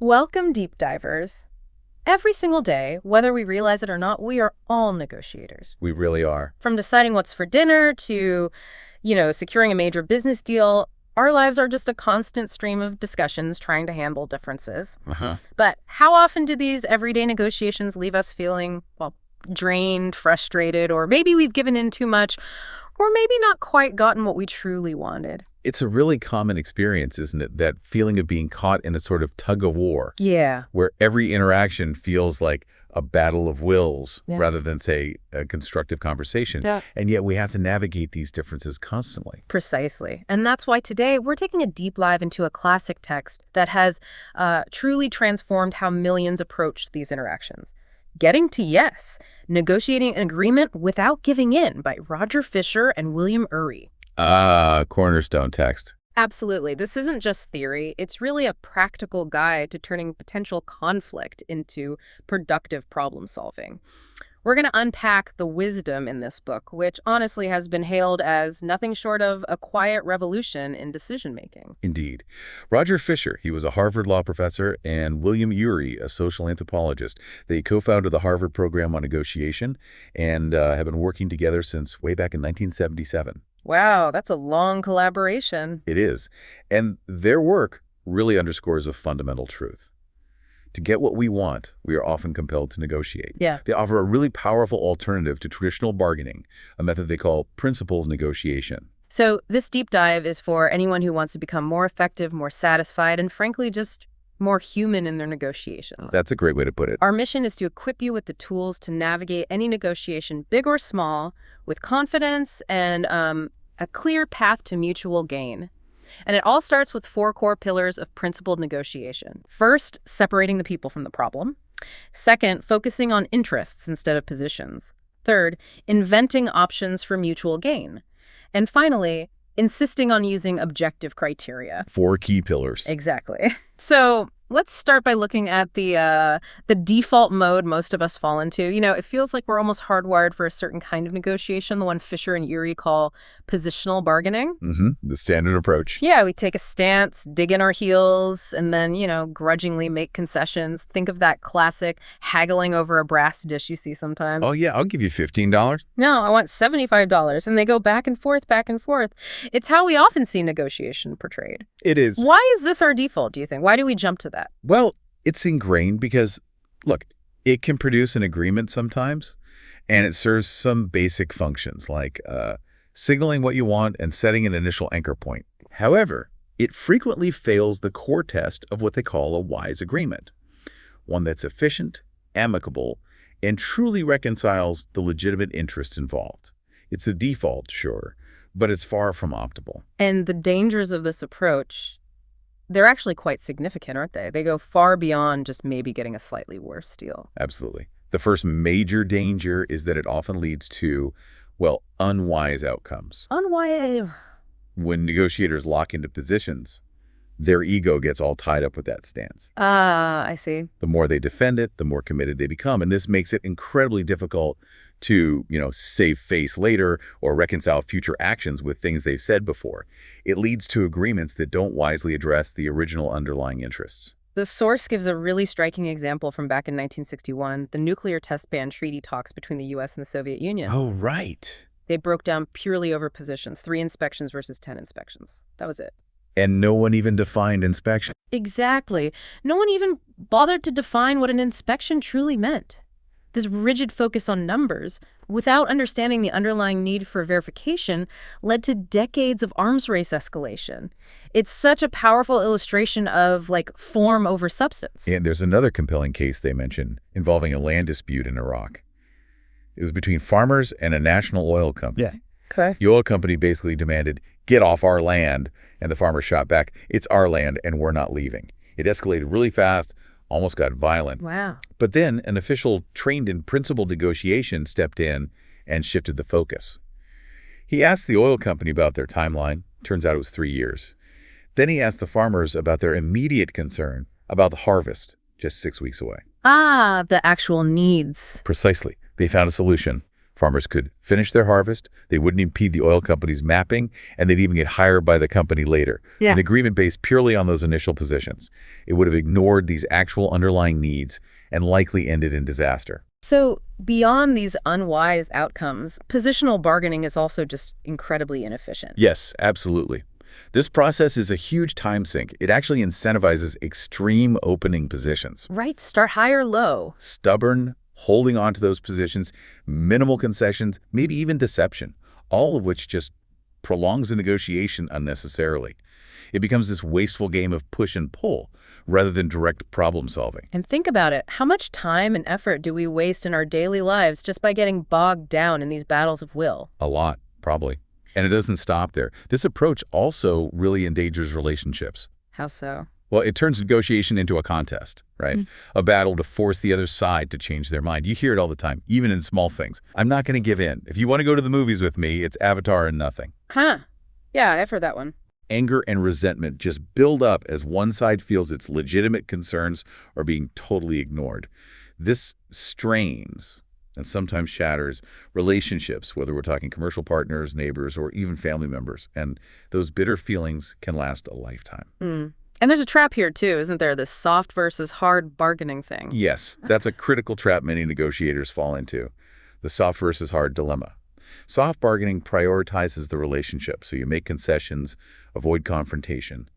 Welcome, deep divers. Every single day, whether we realize it or not, we are all negotiators. We really are. From deciding what's for dinner to, securing a major business deal, our lives are just a constant stream of discussions trying to handle differences. But how often do these everyday negotiations leave us feeling, well, drained, frustrated, or maybe we've given in too much, or maybe not quite gotten what we truly wanted? It's a really common experience, isn't it? That feeling of being caught in a sort of tug of war. Yeah. Where every interaction feels like a battle of wills rather than, say, a constructive conversation. Yeah. And yet we have to navigate these differences constantly. Precisely. And that's why today we're taking a deep dive into a classic text that has truly transformed how millions approached these interactions. Getting to Yes, Negotiating an Agreement Without Giving In by Roger Fisher and William Ury. Cornerstone text. Absolutely. This isn't just theory. It's really a practical guide to turning potential conflict into productive problem solving. We're going to unpack the wisdom in this book, which honestly has been hailed as nothing short of a quiet revolution in decision-making. Indeed. Roger Fisher, he was a Harvard law professor, and William Ury, a social anthropologist. They co-founded the Harvard program on negotiation and have been working together since way back in 1977. Wow, that's a long collaboration. It is. And their work really underscores a fundamental truth. To get what we want, we are often compelled to negotiate. Yeah. They offer a really powerful alternative to traditional bargaining, a method they call principles negotiation. So this deep dive is for anyone who wants to become more effective, more satisfied, and frankly, just more human in their negotiations. That's a great way to put it. Our mission is to equip you with the tools to navigate any negotiation, big or small, with confidence and a clear path to mutual gain. And it all starts with 4 core pillars of principled negotiation. First, separating the people from the problem. Second, focusing on interests instead of positions. Third, inventing options for mutual gain. And finally, insisting on using objective criteria. 4 key pillars. Exactly. So let's start by looking at the default mode most of us fall into. It feels like we're almost hardwired for a certain kind of negotiation, the one Fisher and Ury call positional bargaining. The standard approach. Yeah, we take a stance, dig in our heels, and then, grudgingly make concessions. Think of that classic haggling over a brass dish you see sometimes. Oh, yeah, I'll give you $15. No, I want $75. And they go back and forth, back and forth. It's how we often see negotiation portrayed. It is. Why is this our default, do you think? Why do we jump to that? Well, it's ingrained because, look, it can produce an agreement sometimes, and it serves some basic functions like signaling what you want and setting an initial anchor point. However, it frequently fails the core test of what they call a wise agreement, one that's efficient, amicable, and truly reconciles the legitimate interests involved. It's a default, sure, but it's far from optimal. And the dangers of this approach, they're actually quite significant, aren't they? They go far beyond just maybe getting a slightly worse deal. Absolutely. The first major danger is that it often leads to, well, unwise outcomes. Unwise. When negotiators lock into positions, their ego gets all tied up with that stance. I see. The more they defend it, the more committed they become. And this makes it incredibly difficult to, save face later or reconcile future actions with things they've said before. It leads to agreements that don't wisely address the original underlying interests. The source gives a really striking example from back in 1961, the nuclear test ban treaty talks between the U.S. and the Soviet Union. Oh, right. They broke down purely over positions, 3 inspections versus 10 inspections. That was it. And no one even defined inspection. Exactly. No one even bothered to define what an inspection truly meant. This rigid focus on numbers, without understanding the underlying need for verification, led to decades of arms race escalation. It's such a powerful illustration of, form over substance. And there's another compelling case they mention involving a land dispute in Iraq. It was between farmers and a national oil company. Yeah. Okay. The oil company basically demanded, "Get off our land," and the farmer shot back, "It's our land and we're not leaving." It escalated really fast, almost got violent. Wow. But then an official trained in principled negotiation stepped in and shifted the focus. He asked the oil company about their timeline. Turns out it was 3 years. Then he asked the farmers about their immediate concern about the harvest, just 6 weeks away. The actual needs. Precisely. They found a solution. Farmers could finish their harvest, they wouldn't impede the oil company's mapping, and they'd even get hired by the company later. Yeah. An agreement based purely on those initial positions. It would have ignored these actual underlying needs and likely ended in disaster. So beyond these unwise outcomes, positional bargaining is also just incredibly inefficient. Yes, absolutely. This process is a huge time sink. It actually incentivizes extreme opening positions. Right, start high or low. Stubborn, holding on to those positions, minimal concessions, maybe even deception, all of which just prolongs the negotiation unnecessarily. It becomes this wasteful game of push and pull rather than direct problem solving. And think about it. How much time and effort do we waste in our daily lives just by getting bogged down in these battles of will? A lot, probably. And it doesn't stop there. This approach also really endangers relationships. How so? Well, it turns negotiation into a contest, right? A battle to force the other side to change their mind. You hear it all the time, even in small things. I'm not going to give in. If you want to go to the movies with me, it's Avatar and nothing. Huh. Yeah, I've heard that one. Anger and resentment just build up as one side feels its legitimate concerns are being totally ignored. This strains and sometimes shatters relationships, whether we're talking commercial partners, neighbors, or even family members. And those bitter feelings can last a lifetime. And there's a trap here, too, isn't there? This soft versus hard bargaining thing. Yes, that's a critical trap many negotiators fall into, the soft versus hard dilemma. Soft bargaining prioritizes the relationship, so you make concessions, avoid confrontation,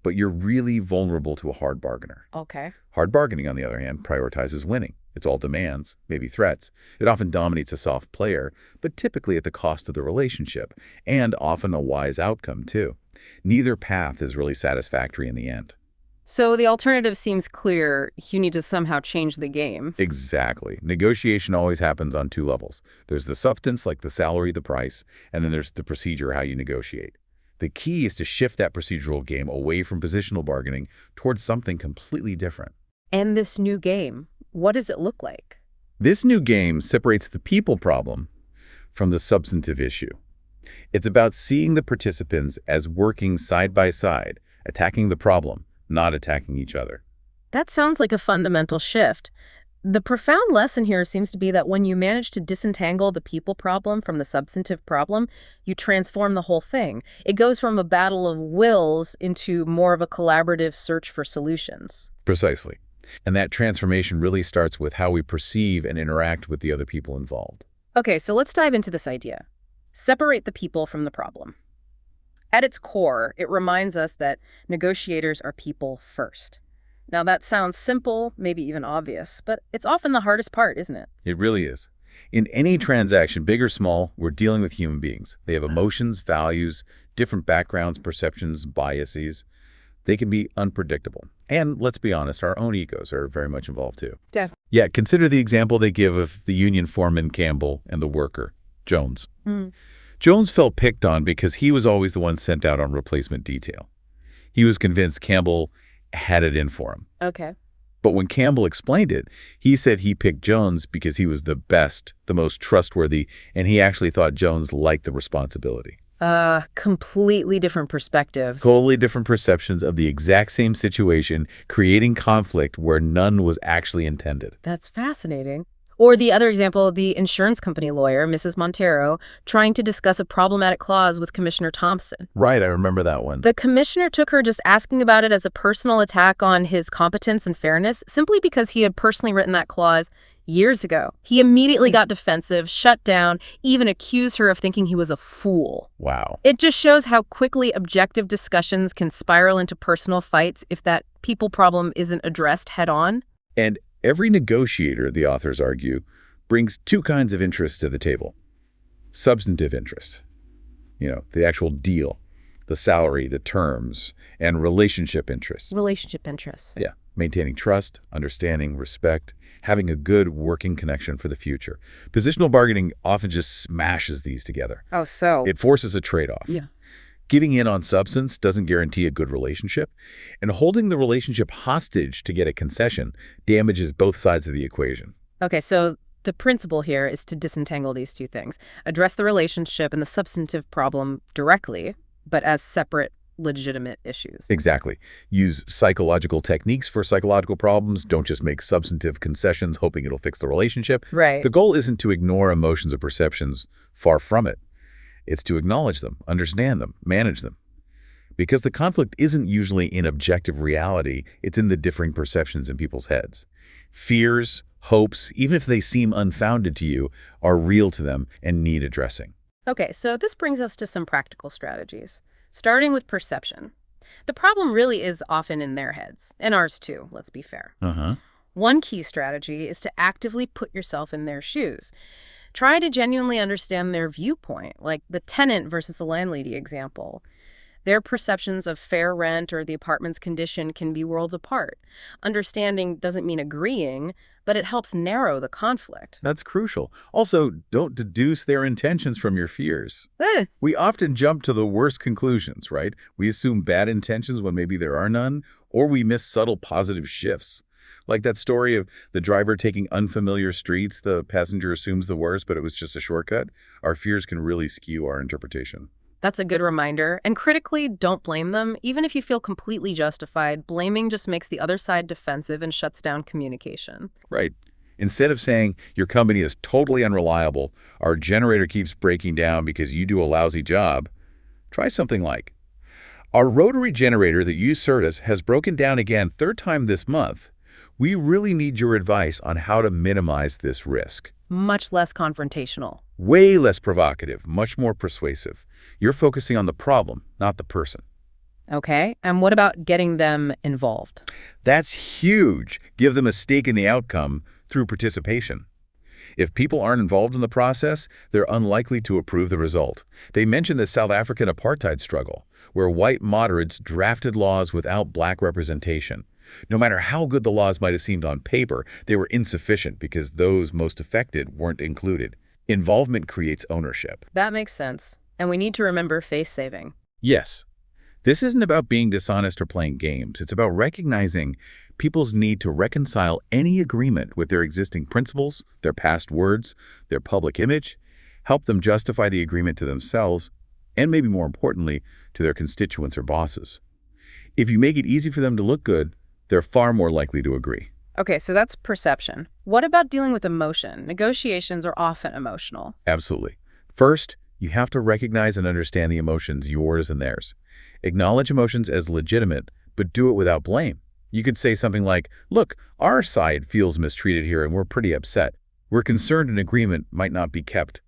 but you're really vulnerable to a hard bargainer. Okay. Hard bargaining, on the other hand, prioritizes winning. It's all demands, maybe threats. It often dominates a soft player, but typically at the cost of the relationship, and often a wise outcome, too. Neither path is really satisfactory in the end. So the alternative seems clear. You need to somehow change the game. Exactly. Negotiation always happens on two levels. There's the substance, like the salary, the price, and then there's the procedure, how you negotiate. The key is to shift that procedural game away from positional bargaining towards something completely different. And this new game, what does it look like? This new game separates the people problem from the substantive issue. It's about seeing the participants as working side by side, attacking the problem, not attacking each other. That sounds like a fundamental shift. The profound lesson here seems to be that when you manage to disentangle the people problem from the substantive problem, you transform the whole thing. It goes from a battle of wills into more of a collaborative search for solutions. Precisely. And that transformation really starts with how we perceive and interact with the other people involved. Okay, so let's dive into this idea. Separate the people from the problem. At its core, it reminds us that negotiators are people first. Now, that sounds simple, maybe even obvious, but it's often the hardest part, isn't it? It really is. In any transaction, big or small, we're dealing with human beings. They have emotions, values, different backgrounds, perceptions, biases. They can be unpredictable. And let's be honest, our own egos are very much involved too. Yeah, consider the example they give of the union foreman Campbell and the worker, Jones. Jones felt picked on because he was always the one sent out on replacement detail. He was convinced Campbell had it in for him. Okay. But when Campbell explained it, he said he picked Jones because he was the best, the most trustworthy, and he actually thought Jones liked the responsibility. Completely different perspectives. Totally different perceptions of the exact same situation, creating conflict where none was actually intended. That's fascinating. Or the other example, the insurance company lawyer, Mrs. Montero, trying to discuss a problematic clause with Commissioner Thompson. Right, I remember that one. The commissioner took her just asking about it as a personal attack on his competence and fairness, simply because he had personally written that clause years ago. He immediately got defensive, shut down, even accused her of thinking he was a fool. Wow. It just shows how quickly objective discussions can spiral into personal fights if that people problem isn't addressed head on. And every negotiator, the authors argue, brings two kinds of interest to the table. Substantive interest, the actual deal, the salary, the terms, and relationship interests. Relationship interests. Yeah, maintaining trust, understanding, respect, having a good working connection for the future. Positional bargaining often just smashes these together. Oh, so? It forces a trade-off. Yeah. Giving in on substance doesn't guarantee a good relationship, and holding the relationship hostage to get a concession damages both sides of the equation. Okay, so the principle here is to disentangle these two things. Address the relationship and the substantive problem directly, but as separate legitimate issues. Exactly. Use psychological techniques for psychological problems. Don't just make substantive concessions hoping it'll fix the relationship. Right. The goal isn't to ignore emotions or perceptions. Far from it. It's to acknowledge them, understand them, manage them. Because the conflict isn't usually in objective reality, it's in the differing perceptions in people's heads. Fears, hopes, even if they seem unfounded to you, are real to them and need addressing. Okay, so this brings us to some practical strategies, starting with perception. The problem really is often in their heads, and ours too, let's be fair. Uh-huh. One key strategy is to actively put yourself in their shoes. Try to genuinely understand their viewpoint, like the tenant versus the landlady example. Their perceptions of fair rent or the apartment's condition can be worlds apart. Understanding doesn't mean agreeing, but it helps narrow the conflict. That's crucial. Also, don't deduce their intentions from your fears. We often jump to the worst conclusions, right? We assume bad intentions when maybe there are none, or we miss subtle positive shifts. Like that story of the driver taking unfamiliar streets, the passenger assumes the worst, but it was just a shortcut. Our fears can really skew our interpretation. That's a good reminder. And critically, don't blame them. Even if you feel completely justified, blaming just makes the other side defensive and shuts down communication. Right. Instead of saying, your company is totally unreliable, our generator keeps breaking down because you do a lousy job, try something like, our rotary generator that you service has broken down again third time this month. We really need your advice on how to minimize this risk. Much less confrontational. Way less provocative, much more persuasive. You're focusing on the problem, not the person. Okay, and what about getting them involved? That's huge. Give them a stake in the outcome through participation. If people aren't involved in the process, they're unlikely to approve the result. They mentioned the South African apartheid struggle, where white moderates drafted laws without black representation. No matter how good the laws might have seemed on paper, they were insufficient because those most affected weren't included. Involvement creates ownership. That makes sense. And we need to remember face-saving. Yes. This isn't about being dishonest or playing games. It's about recognizing people's need to reconcile any agreement with their existing principles, their past words, their public image, help them justify the agreement to themselves, and maybe more importantly, to their constituents or bosses. If you make it easy for them to look good, they're far more likely to agree. Okay, so that's perception. What about dealing with emotion? Negotiations are often emotional. Absolutely. First, you have to recognize and understand the emotions, yours and theirs. Acknowledge emotions as legitimate, but do it without blame. You could say something like, look, our side feels mistreated here and we're pretty upset. We're concerned an agreement might not be kept.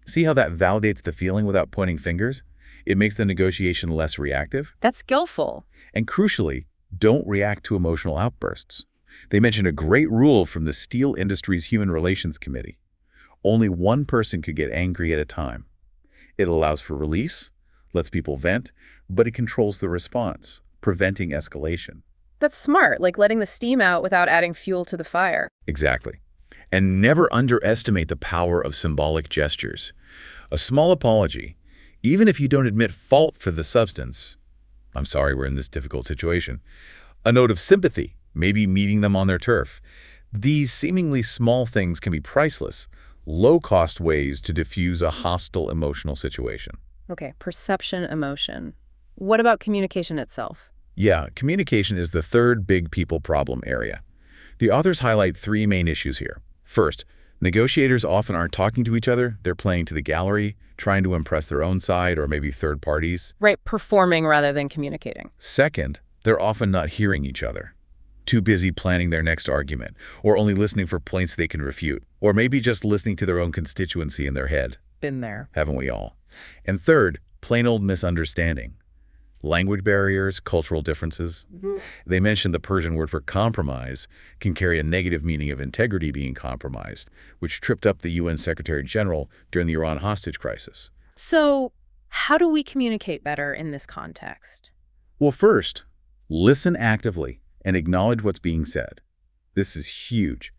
See how that validates the feeling without pointing fingers? It makes the negotiation less reactive. That's skillful. And crucially, don't react to emotional outbursts. They mentioned a great rule from the steel industry's Human Relations Committee. Only one person could get angry at a time. It allows for release, lets people vent, but it controls the response, preventing escalation. That's smart, like letting the steam out without adding fuel to the fire. Exactly. And never underestimate the power of symbolic gestures. A small apology, even if you don't admit fault for the substance, I'm sorry we're in this difficult situation, a note of sympathy, maybe meeting them on their turf. These seemingly small things can be priceless, low-cost ways to diffuse a hostile emotional situation. Okay, perception, emotion. What about communication itself? Yeah, communication is the third big people problem area. The authors highlight three main issues here. First, negotiators often aren't talking to each other. They're playing to the gallery, trying to impress their own side or maybe third parties. Right, performing rather than communicating. Second, they're often not hearing each other. Too busy planning their next argument, or only listening for points they can refute, or maybe just listening to their own constituency in their head. Been there. Haven't we all? And third, plain old misunderstanding. Language barriers, cultural differences. They mentioned the Persian word for compromise can carry a negative meaning of integrity being compromised, which tripped up the UN Secretary General during the Iran hostage crisis. So, how do we communicate better in this context? Well, first, listen actively and acknowledge what's being said. This is huge.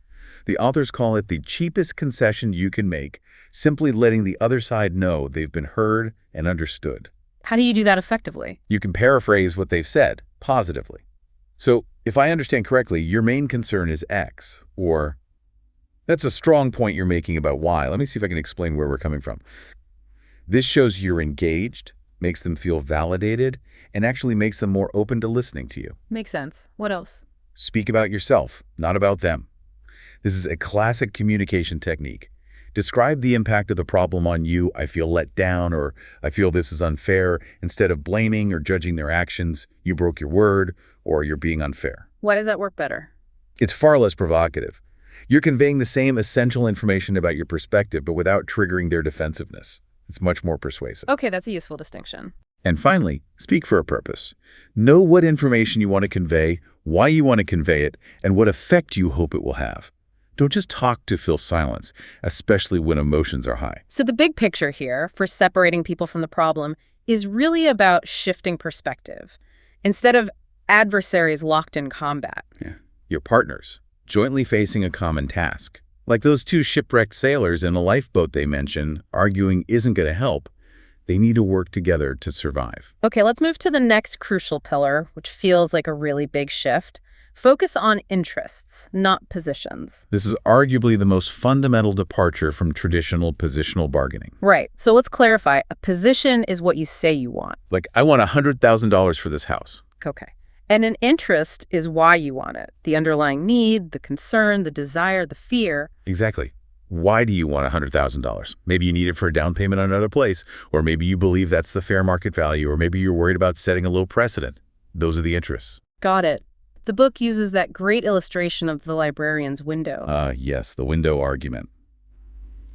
The authors call it the cheapest concession you can make, simply letting the other side know they've been heard and understood. How do you do that effectively? You can paraphrase what they've said positively. So, if I understand correctly, your main concern is X, or that's a strong point you're making about Y. Let me see if I can explain where we're coming from. This shows you're engaged, makes them feel validated, and actually makes them more open to listening to you. Makes sense. What else? Speak about yourself, not about them. This is a classic communication technique. Describe the impact of the problem on you. I feel let down, or I feel this is unfair. Instead of blaming or judging their actions, you broke your word, or you're being unfair. Why does that work better? It's far less provocative. You're conveying the same essential information about your perspective, but without triggering their defensiveness. It's much more persuasive. Okay, that's a useful distinction. And finally, speak for a purpose. Know what information you want to convey, why you want to convey it, and what effect you hope it will have. Don't just talk to fill silence, especially when emotions are high. So the big picture here for separating people from the problem is really about shifting perspective. Instead of adversaries locked in combat. Yeah. Your partners, jointly facing a common task. Like those two shipwrecked sailors in a lifeboat they mention, arguing isn't going to help. They need to work together to survive. Okay, let's move to the next crucial pillar, which feels like a really big shift. Focus on interests, not positions. This is arguably the most fundamental departure from traditional positional bargaining. Right. So let's clarify. A position is what you say you want. Like, I want $100,000 for this house. Okay. And an interest is why you want it. The underlying need, the concern, the desire, the fear. Exactly. Why do you want $100,000? Maybe you need it for a down payment on another place, or maybe you believe that's the fair market value, or maybe you're worried about setting a low precedent. Those are the interests. Got it. The book uses that great illustration of the librarian's window. Yes, the window argument.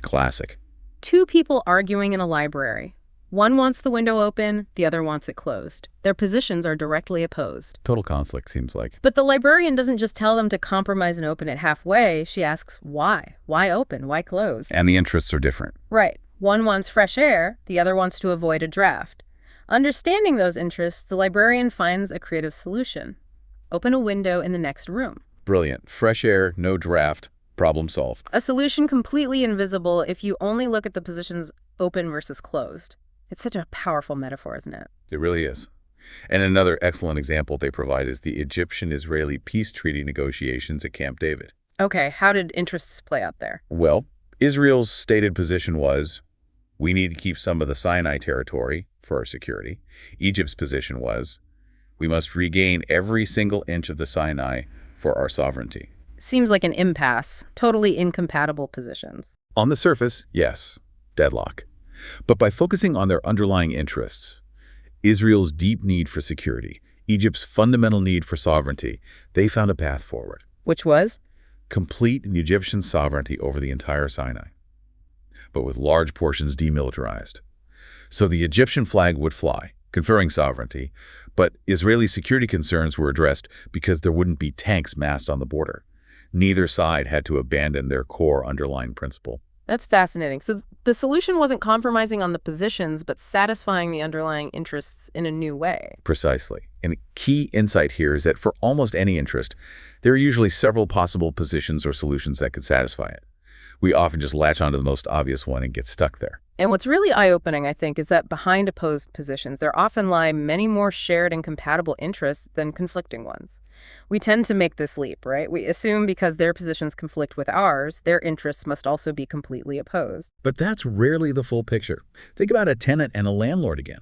Classic. Two people arguing in a library. One wants the window open, the other wants it closed. Their positions are directly opposed. Total conflict, seems like. But the librarian doesn't just tell them to compromise and open it halfway. She asks, why? Why open? Why close? And the interests are different. Right. One wants fresh air, the other wants to avoid a draft. Understanding those interests, the librarian finds a creative solution. Open a window in the next room. Brilliant. Fresh air, no draft, problem solved. A solution completely invisible if you only look at the positions open versus closed. It's such a powerful metaphor, isn't it? It really is. And another excellent example they provide is the Egyptian-Israeli peace treaty negotiations at Camp David. Okay, how did interests play out there? Well, Israel's stated position was, we need to keep some of the Sinai territory for our security. Egypt's position was, we must regain every single inch of the Sinai for our sovereignty. Seems like an impasse, totally incompatible positions. On the surface, yes, deadlock. But by focusing on their underlying interests, Israel's deep need for security, Egypt's fundamental need for sovereignty, they found a path forward. Which was? Complete Egyptian sovereignty over the entire Sinai, but with large portions demilitarized. So the Egyptian flag would fly, conferring sovereignty, but Israeli security concerns were addressed because there wouldn't be tanks massed on the border. Neither side had to abandon their core underlying principle. That's fascinating. So the solution wasn't compromising on the positions, but satisfying the underlying interests in a new way. Precisely. And a key insight here is that for almost any interest, there are usually several possible positions or solutions that could satisfy it. We often just latch onto the most obvious one and get stuck there. And what's really eye-opening, I think, is that behind opposed positions, there often lie many more shared and compatible interests than conflicting ones. We tend to make this leap, right? We assume because their positions conflict with ours, their interests must also be completely opposed. But that's rarely the full picture. Think about a tenant and a landlord again.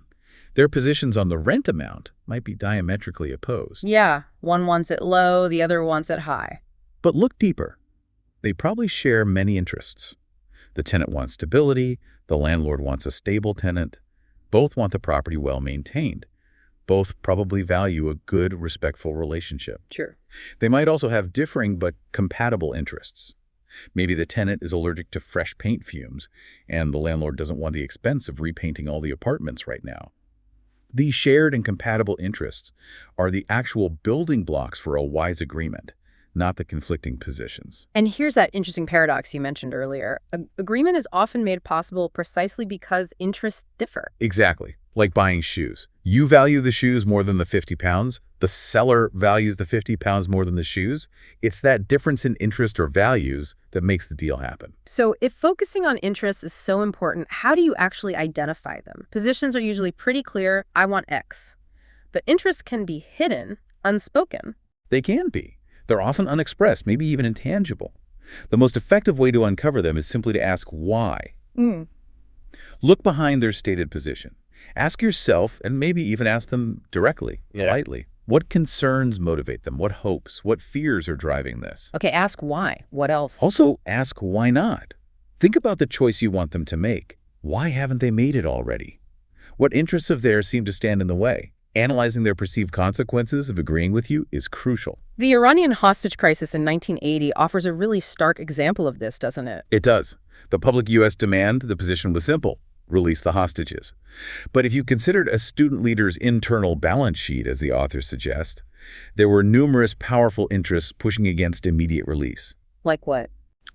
Their positions on the rent amount might be diametrically opposed. Yeah, one wants it low, the other wants it high. But look deeper. They probably share many interests. The tenant wants stability, the landlord wants a stable tenant. Both want the property well maintained. Both probably value a good, respectful relationship. Sure. They might also have differing but compatible interests. Maybe the tenant is allergic to fresh paint fumes, and the landlord doesn't want the expense of repainting all the apartments right now. These shared and compatible interests are the actual building blocks for a wise agreement, not the conflicting positions. And here's that interesting paradox you mentioned earlier. Agreement is often made possible precisely because interests differ. Exactly. Like buying shoes. You value the shoes more than the 50 pounds. The seller values the 50 pounds more than the shoes. It's that difference in interest or values that makes the deal happen. So if focusing on interests is so important, how do you actually identify them? Positions are usually pretty clear. I want X. But interests can be hidden, unspoken. They can be. They're often unexpressed, maybe even intangible. The most effective way to uncover them is simply to ask why. Look behind their stated position. Ask yourself, and maybe even ask them directly, politely. What concerns motivate them? What hopes? What fears are driving this? Okay, ask why. What else? Also, ask why not. Think about the choice you want them to make. Why haven't they made it already? What interests of theirs seem to stand in the way? Analyzing their perceived consequences of agreeing with you is crucial. The Iranian hostage crisis in 1980 offers a really stark example of this, doesn't it? It does. The public U.S. demand, the position was simple: release the hostages. But if you considered a student leader's internal balance sheet, as the authors suggest, there were numerous powerful interests pushing against immediate release. Like what?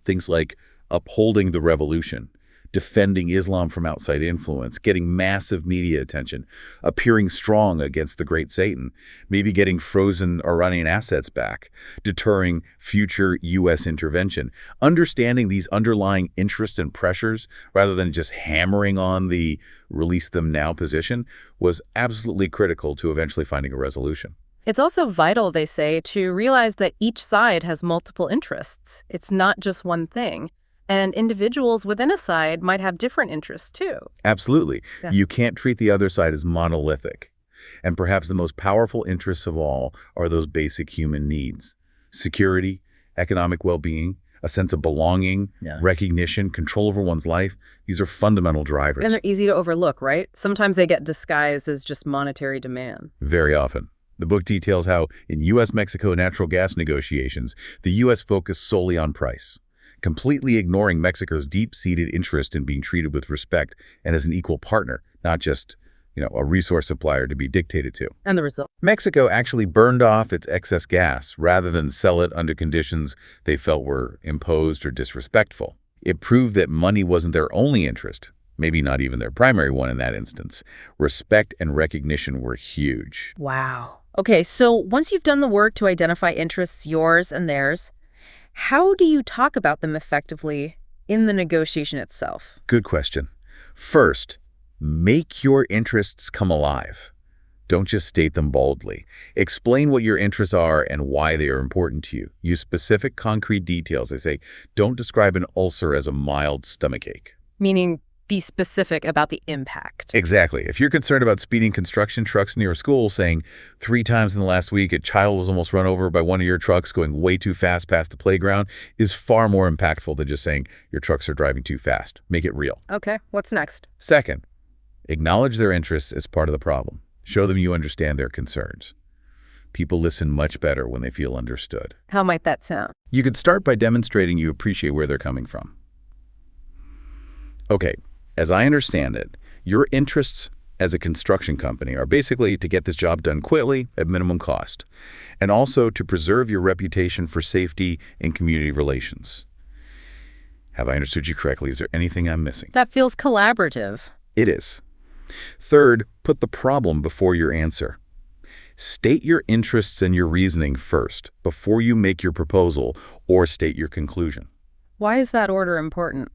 Things like upholding the revolution, defending Islam from outside influence, getting massive media attention, appearing strong against the great Satan, maybe getting frozen Iranian assets back, deterring future U.S. intervention. Understanding these underlying interests and pressures, rather than just hammering on the release them now position, was absolutely critical to eventually finding a resolution. It's also vital, they say, to realize that each side has multiple interests. It's not just one thing. And individuals within a side might have different interests, too. Absolutely. Yeah. You can't treat the other side as monolithic. And perhaps the most powerful interests of all are those basic human needs: security, economic well-being, a sense of belonging, recognition, control over one's life. These are fundamental drivers. And they're easy to overlook, right? Sometimes they get disguised as just monetary demand. Very often. The book details how, in U.S.-Mexico natural gas negotiations, the U.S. focused solely on price, completely ignoring Mexico's deep-seated interest in being treated with respect and as an equal partner, not just, a resource supplier to be dictated to. And the result? Mexico actually burned off its excess gas rather than sell it under conditions they felt were imposed or disrespectful. It proved that money wasn't their only interest, maybe not even their primary one in that instance. Respect and recognition were huge. Wow. Okay, so once you've done the work to identify interests, yours and theirs, how do you talk about them effectively in the negotiation itself? Good question. First, make your interests come alive. Don't just state them boldly. Explain what your interests are and why they are important to you. Use specific, concrete details. They say, don't describe an ulcer as a mild stomachache. Meaning, be specific about the impact. Exactly. If you're concerned about speeding construction trucks near a school, saying 3 times in the last week a child was almost run over by one of your trucks going way too fast past the playground is far more impactful than just saying your trucks are driving too fast. Make it real. Okay, what's next? Second, acknowledge their interests as part of the problem. Show them you understand their concerns. People listen much better when they feel understood. How might that sound? You could start by demonstrating you appreciate where they're coming from. Okay. As I understand it, your interests as a construction company are basically to get this job done quickly at minimum cost, and also to preserve your reputation for safety and community relations. Have I understood you correctly? Is there anything I'm missing? That feels collaborative. It is. Third, put the problem before your answer. State your interests and your reasoning first, before you make your proposal or state your conclusion. Why is that order important?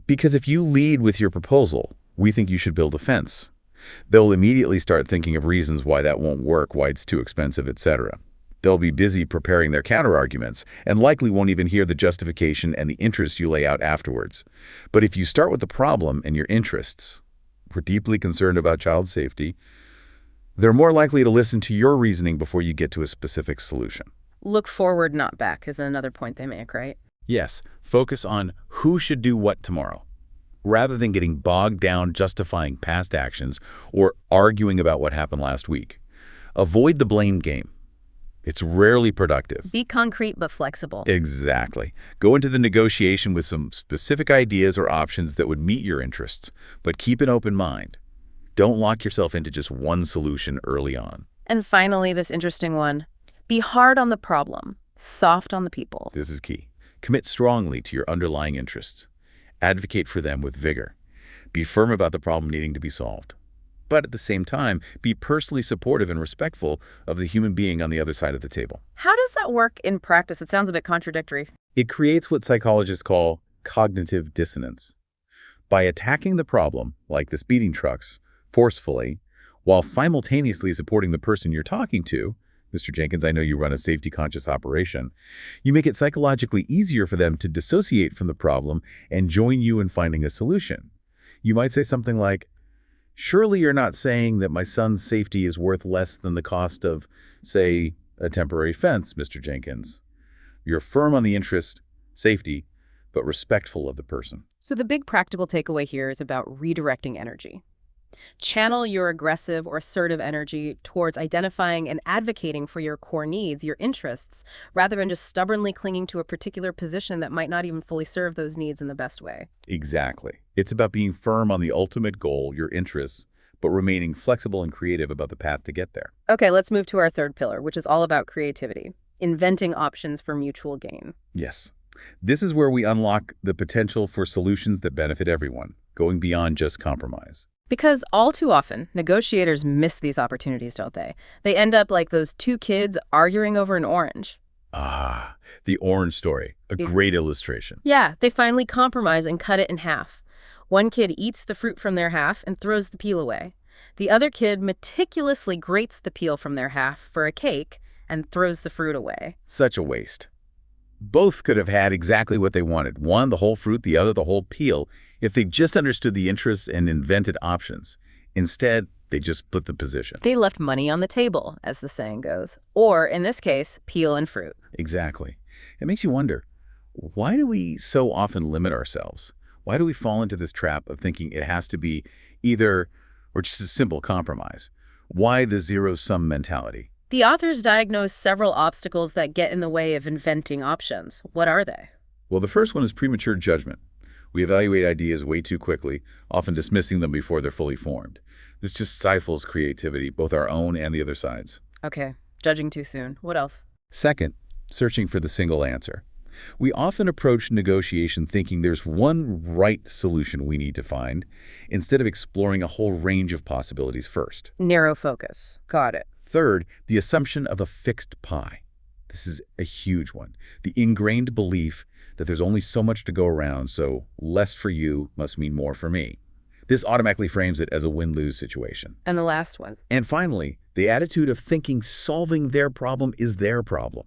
Because if you lead with your proposal, we think you should build a fence. They'll immediately start thinking of reasons why that won't work, why it's too expensive, etc. They'll be busy preparing their counterarguments and likely won't even hear the justification and the interest you lay out afterwards. But if you start with the problem and your interests, we're deeply concerned about child safety, they're more likely to listen to your reasoning before you get to a specific solution. Look forward, not back, is another point they make, right? Yes, focus on who should do what tomorrow, rather than getting bogged down justifying past actions or arguing about what happened last week. Avoid the blame game. It's rarely productive. Be concrete but flexible. Exactly. Go into the negotiation with some specific ideas or options that would meet your interests, but keep an open mind. Don't lock yourself into just one solution early on. And finally, this interesting one. Be hard on the problem, soft on the people. This is key. Commit strongly to your underlying interests. Advocate for them with vigor. Be firm about the problem needing to be solved. But at the same time, be personally supportive and respectful of the human being on the other side of the table. How does that work in practice? It sounds a bit contradictory. It creates what psychologists call cognitive dissonance. By attacking the problem, like the speeding trucks, forcefully, while simultaneously supporting the person you're talking to, Mr. Jenkins, I know you run a safety-conscious operation, you make it psychologically easier for them to dissociate from the problem and join you in finding a solution. You might say something like, Surely you're not saying that my son's safety is worth less than the cost of, say, a temporary fence, Mr. Jenkins. You're firm on the interest, safety, but respectful of the person. So the big practical takeaway here is about redirecting energy. Channel your aggressive or assertive energy towards identifying and advocating for your core needs, your interests, rather than just stubbornly clinging to a particular position that might not even fully serve those needs in the best way. Exactly. It's about being firm on the ultimate goal, your interests, but remaining flexible and creative about the path to get there. Okay, let's move to our third pillar, which is all about creativity, inventing options for mutual gain. Yes. This is where we unlock the potential for solutions that benefit everyone, going beyond just compromise. Because all too often, negotiators miss these opportunities, don't they? They end up like those two kids arguing over an orange. Ah, the orange story, a great illustration. Yeah, they finally compromise and cut it in half. One kid eats the fruit from their half and throws the peel away. The other kid meticulously grates the peel from their half for a cake and throws the fruit away. Such a waste. Both could have had exactly what they wanted. One, the whole fruit, the other, the whole peel, if they just understood the interests and invented options. Instead, they just split the position. They left money on the table, as the saying goes. Or, in this case, peel and fruit. Exactly. It makes you wonder, why do we so often limit ourselves? Why do we fall into this trap of thinking it has to be either or just a simple compromise? Why the zero-sum mentality? The authors diagnose several obstacles that get in the way of inventing options. What are they? Well, the first one is premature judgment. We evaluate ideas way too quickly, often dismissing them before they're fully formed. This just stifles creativity, both our own and the other side's. Okay, judging too soon. What else? Second, searching for the single answer. We often approach negotiation thinking there's one right solution we need to find, instead of exploring a whole range of possibilities first. Narrow focus. Got it. Third, the assumption of a fixed pie. This is a huge one. The ingrained belief that there's only so much to go around, so less for you must mean more for me. This automatically frames it as a win-lose situation. And the last one. And finally, the attitude of thinking solving their problem is their problem.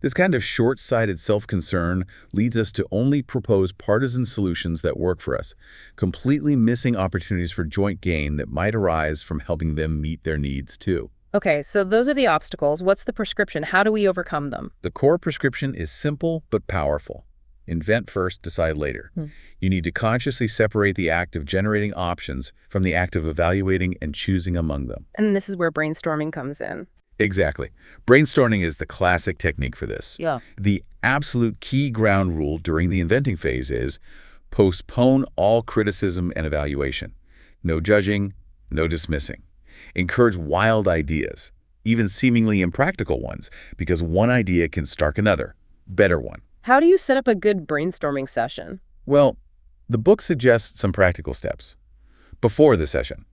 This kind of short-sighted self-concern leads us to only propose partisan solutions that work for us, completely missing opportunities for joint gain that might arise from helping them meet their needs too. Okay, so those are the obstacles. What's the prescription? How do we overcome them? The core prescription is simple but powerful. Invent first, decide later. You need to consciously separate the act of generating options from the act of evaluating and choosing among them. And this is where brainstorming comes in. Exactly. Brainstorming is the classic technique for this. Yeah. The absolute key ground rule during the inventing phase is postpone all criticism and evaluation. No judging, no dismissing. Encourage wild ideas, even seemingly impractical ones, because one idea can spark another, better one. How do you set up a good brainstorming session? Well, the book suggests some practical steps. Before the session,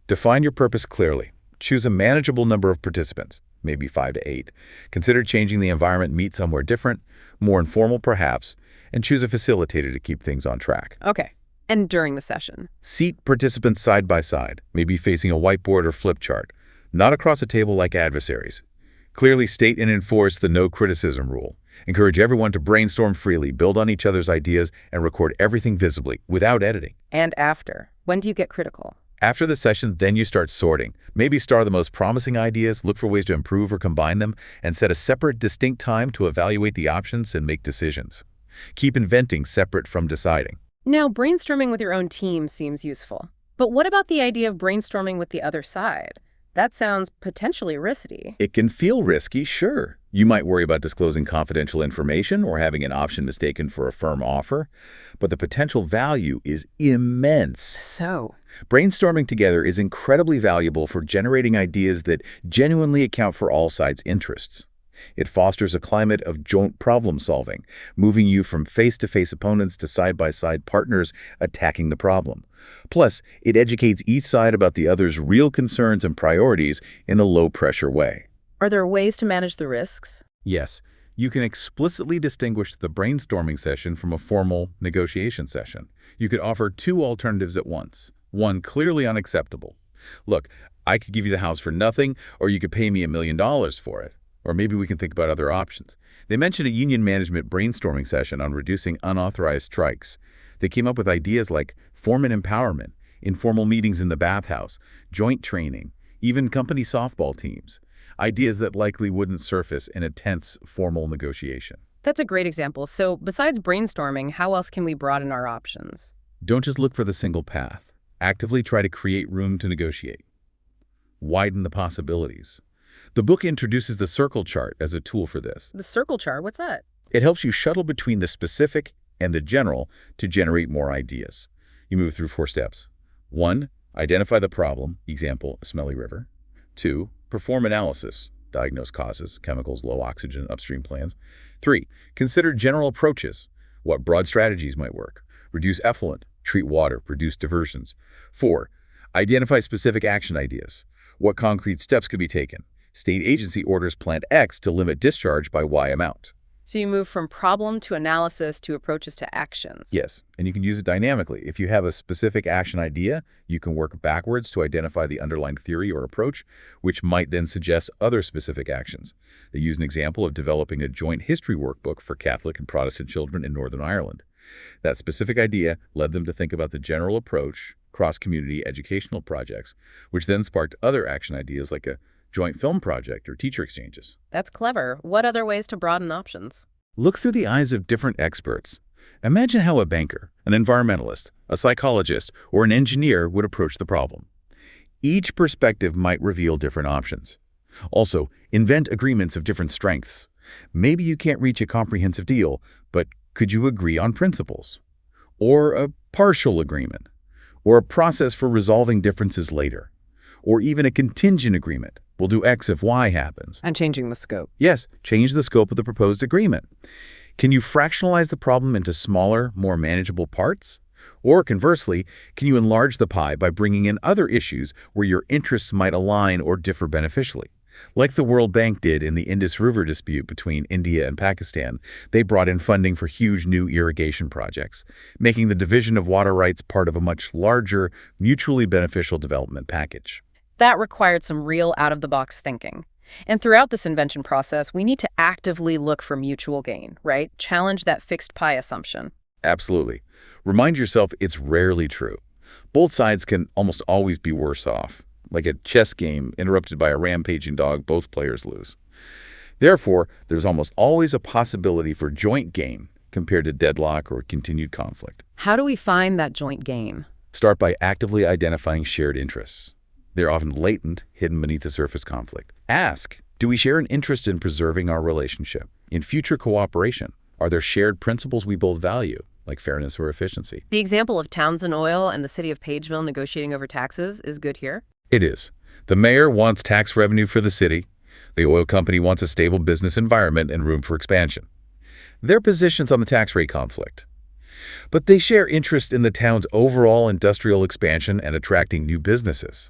define your purpose clearly. Choose a manageable number of participants, maybe 5 to 8. Consider changing the environment, meet somewhere different, more informal perhaps, and choose a facilitator to keep things on track. Okay. And during the session? Seat participants side by side, maybe facing a whiteboard or flip chart, not across a table like adversaries. Clearly state and enforce the no criticism rule. Encourage everyone to brainstorm freely, build on each other's ideas, and record everything visibly, without editing. And after? When do you get critical? After the session, then you start sorting. Maybe star the most promising ideas, look for ways to improve or combine them, and set a separate, distinct time to evaluate the options and make decisions. Keep inventing separate from deciding. Now, brainstorming with your own team seems useful. But what about the idea of brainstorming with the other side? That sounds potentially risky. It can feel risky, sure. You might worry about disclosing confidential information or having an option mistaken for a firm offer, but the potential value is immense. So? Brainstorming together is incredibly valuable for generating ideas that genuinely account for all sides' interests. It fosters a climate of joint problem-solving, moving you from face-to-face opponents to side-by-side partners attacking the problem. Plus, it educates each side about the other's real concerns and priorities in a low-pressure way. Are there ways to manage the risks? Yes, you can explicitly distinguish the brainstorming session from a formal negotiation session. You could offer 2 alternatives at once, one clearly unacceptable. Look, I could give you the house for nothing, or you could pay me $1 million for it. Or maybe we can think about other options. They mentioned a union management brainstorming session on reducing unauthorized strikes. They came up with ideas like foreman empowerment, informal meetings in the bathhouse, joint training, even company softball teams. Ideas that likely wouldn't surface in a tense, formal negotiation. That's a great example. So besides brainstorming, how else can we broaden our options? Don't just look for the single path. Actively try to create room to negotiate. Widen the possibilities. The book introduces the circle chart as a tool for this. The circle chart, what's that? It helps you shuttle between the specific and the general to generate more ideas. You move through 4 steps. 1. Identify the problem, example, a smelly river. 2. Perform analysis, diagnose causes, chemicals, low oxygen, upstream plans. 3. Consider general approaches, what broad strategies might work. Reduce effluent, treat water, reduce diversions. 4. Identify specific action ideas, what concrete steps could be taken. State agency orders Plant X to limit discharge by Y amount. So you move from problem to analysis to approaches to actions. Yes, and you can use it dynamically. If you have a specific action idea, you can work backwards to identify the underlying theory or approach, which might then suggest other specific actions. They use an example of developing a joint history workbook for Catholic and Protestant children in Northern Ireland. That specific idea led them to think about the general approach, cross-community educational projects, which then sparked other action ideas like a joint film project or teacher exchanges. That's clever. What other ways to broaden options? Look through the eyes of different experts. Imagine how a banker, an environmentalist, a psychologist, or an engineer would approach the problem. Each perspective might reveal different options. Also, invent agreements of different strengths. Maybe you can't reach a comprehensive deal, but could you agree on principles? Or a partial agreement? Or a process for resolving differences later? Or even a contingent agreement? We'll do X if Y happens. And changing the scope. Yes, change the scope of the proposed agreement. Can you fractionalize the problem into smaller, more manageable parts? Or conversely, can you enlarge the pie by bringing in other issues where your interests might align or differ beneficially? Like the World Bank did in the Indus River dispute between India and Pakistan, they brought in funding for huge new irrigation projects, making the division of water rights part of a much larger, mutually beneficial development package. That required some real out-of-the-box thinking. And throughout this invention process, we need to actively look for mutual gain, right? Challenge that fixed pie assumption. Absolutely. Remind yourself it's rarely true. Both sides can almost always be worse off. Like a chess game interrupted by a rampaging dog, both players lose. Therefore, there's almost always a possibility for joint gain compared to deadlock or continued conflict. How do we find that joint gain? Start by actively identifying shared interests. They're often latent, hidden beneath the surface conflict. Ask, do we share an interest in preserving our relationship? In future cooperation, are there shared principles we both value, like fairness or efficiency? The example of Townsend Oil and the city of Pageville negotiating over taxes is good here. It is. The mayor wants tax revenue for the city. The oil company wants a stable business environment and room for expansion. Their positions on the tax rate conflict. But they share interest in the town's overall industrial expansion and attracting new businesses.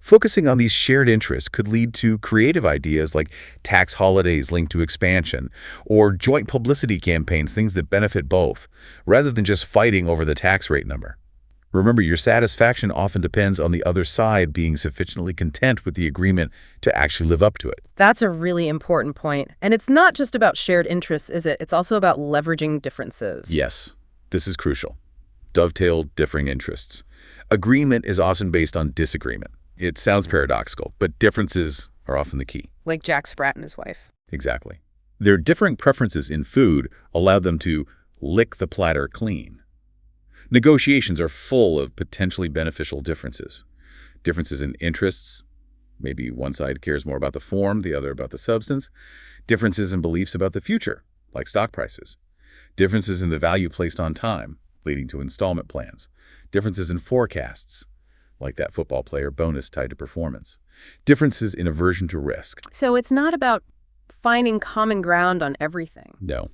Focusing on these shared interests could lead to creative ideas like tax holidays linked to expansion or joint publicity campaigns, things that benefit both, rather than just fighting over the tax rate number. Remember, your satisfaction often depends on the other side being sufficiently content with the agreement to actually live up to it. That's a really important point. And it's not just about shared interests, is it? It's also about leveraging differences. Yes, this is crucial. Dovetail differing interests. Agreement is often based on disagreement. It sounds paradoxical, but differences are often the key. Like Jack Sprat and his wife. Exactly. Their differing preferences in food allow them to lick the platter clean. Negotiations are full of potentially beneficial differences. Differences in interests. Maybe one side cares more about the form, the other about the substance. Differences in beliefs about the future, like stock prices. Differences in the value placed on time, leading to installment plans. Differences in forecasts, like that football player bonus tied to performance. Differences in aversion to risk. So it's not about finding common ground on everything. No.